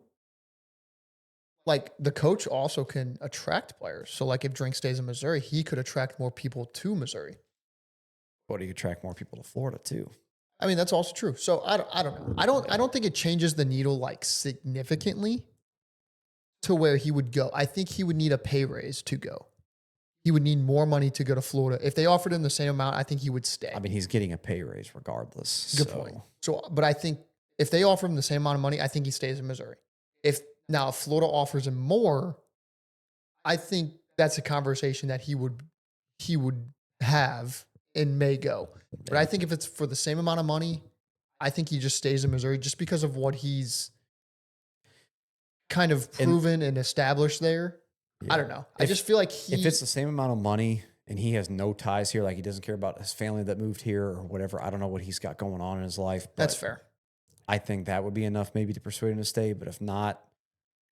like the coach also can attract players. So like if Drink stays in Missouri, he could attract more people to Missouri. But he could attract more people to Florida too. I mean, that's also true. So I don't know. I don't think it changes the needle like significantly to where he would go. I think he would need a pay raise to go. He would need more money to go to Florida. If they offered him the same amount, I think he would stay. I mean, he's getting a pay raise regardless. Good point. So, but I think if they offer him the same amount of money, I think he stays in Missouri. If Florida offers him more, I think that's a conversation that he would have and may go. But I think if it's for the same amount of money, I think he just stays in Missouri just because of what he's kind of proven and established there. Yeah. I don't know. I just feel like if it's the same amount of money and he has no ties here, like he doesn't care about his family that moved here or whatever. I don't know what he's got going on in his life. That's fair. I think that would be enough maybe to persuade him to stay. But if not,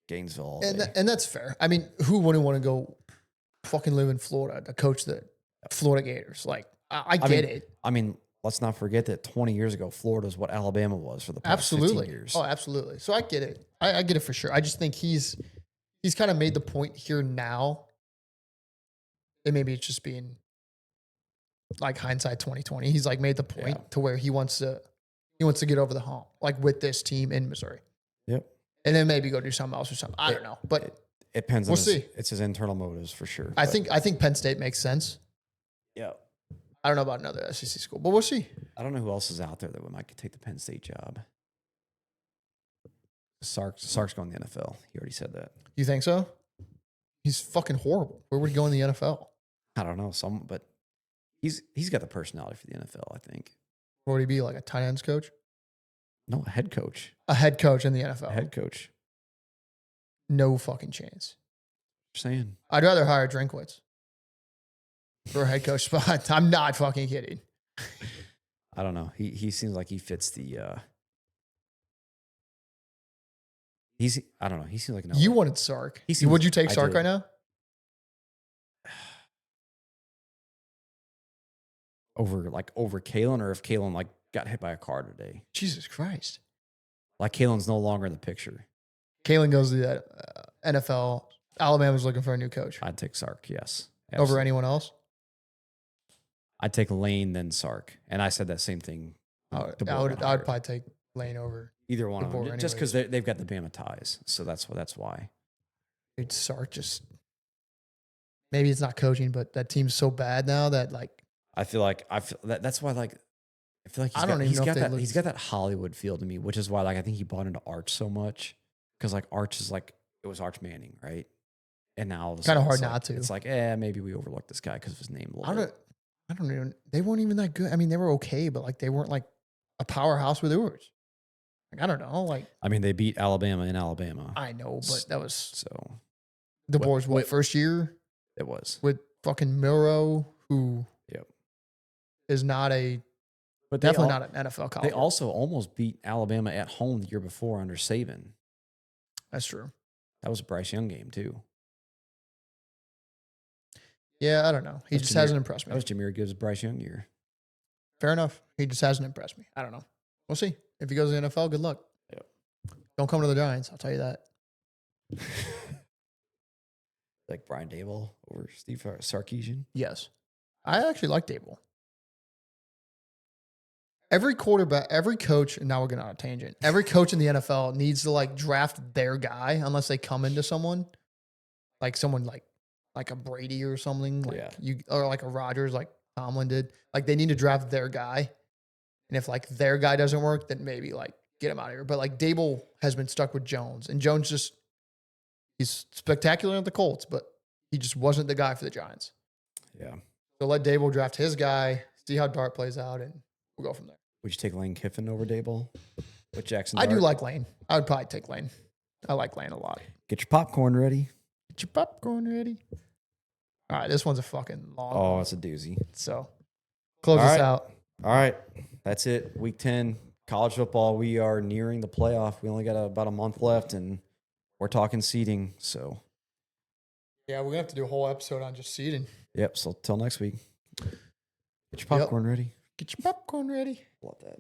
Gainesville. And that's fair. I mean, who wouldn't want to go fucking live in Florida to coach the Florida Gators? Like, I get it. I mean, let's not forget that 20 years ago, Florida is what Alabama was for the past 15 years. Oh, absolutely. So I get it. I get it for sure. I just think he's kind of made the point here now. And maybe it's just being like hindsight 2020. He's like made the point to where he wants to get over the hump, like with this team in Missouri. Yep. And then maybe go do something else or something. I don't know. But it depends we'll on see. It's his internal motives for sure. I think Penn State makes sense. Yeah. I don't know about another SEC school, but we'll see. I don't know who else is out there that might take the Penn State job. Sark's going to the NFL. He already said that. You think so? He's fucking horrible. Where would he go in the NFL? I don't know. But he's got the personality for the NFL, I think. Or would he be like a tight ends coach? No, a head coach. A head coach in the NFL. A head coach. No fucking chance. Just saying. I'd rather hire Drinkwitz for a head coach spot. I'm not fucking kidding. I don't know. He seems like he fits the I don't know. He seems like an You wanted Sark. Would you take Sark right now? Over Kalen, or if Kalen like got hit by a car today. Jesus Christ. Like Kalen's no longer in the picture. Kalen goes to the NFL. Alabama's looking for a new coach. I'd take Sark, yes. Absolutely. Over anyone else? I'd take Lane, then Sark. And I said that same thing. I would probably take Lane over either one of them. Just because they've got the Bama ties. So that's why. Dude, Sark just, maybe it's not coaching, but that team's so bad now that like, I feel that's why like I feel like he's got that Hollywood feel to me, which is why like I think he bought into Arch so much, because like Arch is like it was Arch Manning, right? And now kind of hard not to. It's like maybe we overlooked this guy because of his name. I don't even. They weren't even that good. I mean, they were okay, but like they weren't like a powerhouse with Ewers. Like I don't know. Like I mean, they beat Alabama in Alabama. I know, but that was so. DeBoer's first year? It was with fucking Milroe, who is not definitely not an NFL caliber. They also almost beat Alabama at home the year before under Saban. That's true. That was a Bryce Young game too. Yeah, I don't know. He just hasn't impressed me. That was Jahmyr Gibbs' Bryce Young year. Fair enough. He just hasn't impressed me. I don't know. We'll see. If he goes to the NFL, good luck. Yep. Don't come to the Giants. I'll tell you that. Like Brian Dable over Steve Sarkisian? Yes. I actually like Dable. Every quarterback, every coach, and now we're going on a tangent. Every coach in the NFL needs to like draft their guy unless they come into someone like a Brady or something, or like a Rodgers, like Tomlin did. Like they need to draft their guy, and if like their guy doesn't work, then maybe like get him out of here. But like Dable has been stuck with Jones, and Jones he's spectacular at the Colts, but he just wasn't the guy for the Giants. Yeah. So let Dable draft his guy, see how Dart plays out, and we'll go from there. Would you take Lane Kiffin over Dable with Jackson Dart? I do like Lane. I would probably take Lane. I like Lane a lot. Get your popcorn ready. Get your popcorn ready. All right, this one's a fucking long one. Oh, it's a doozy. So, close this out. All right, that's it. Week 10, college football. We are nearing the playoff. We only got about a month left, and we're talking seeding. So, yeah, we're going to have to do a whole episode on just seeding. Yep, so till next week. Get your popcorn ready. Get your popcorn ready. Love that.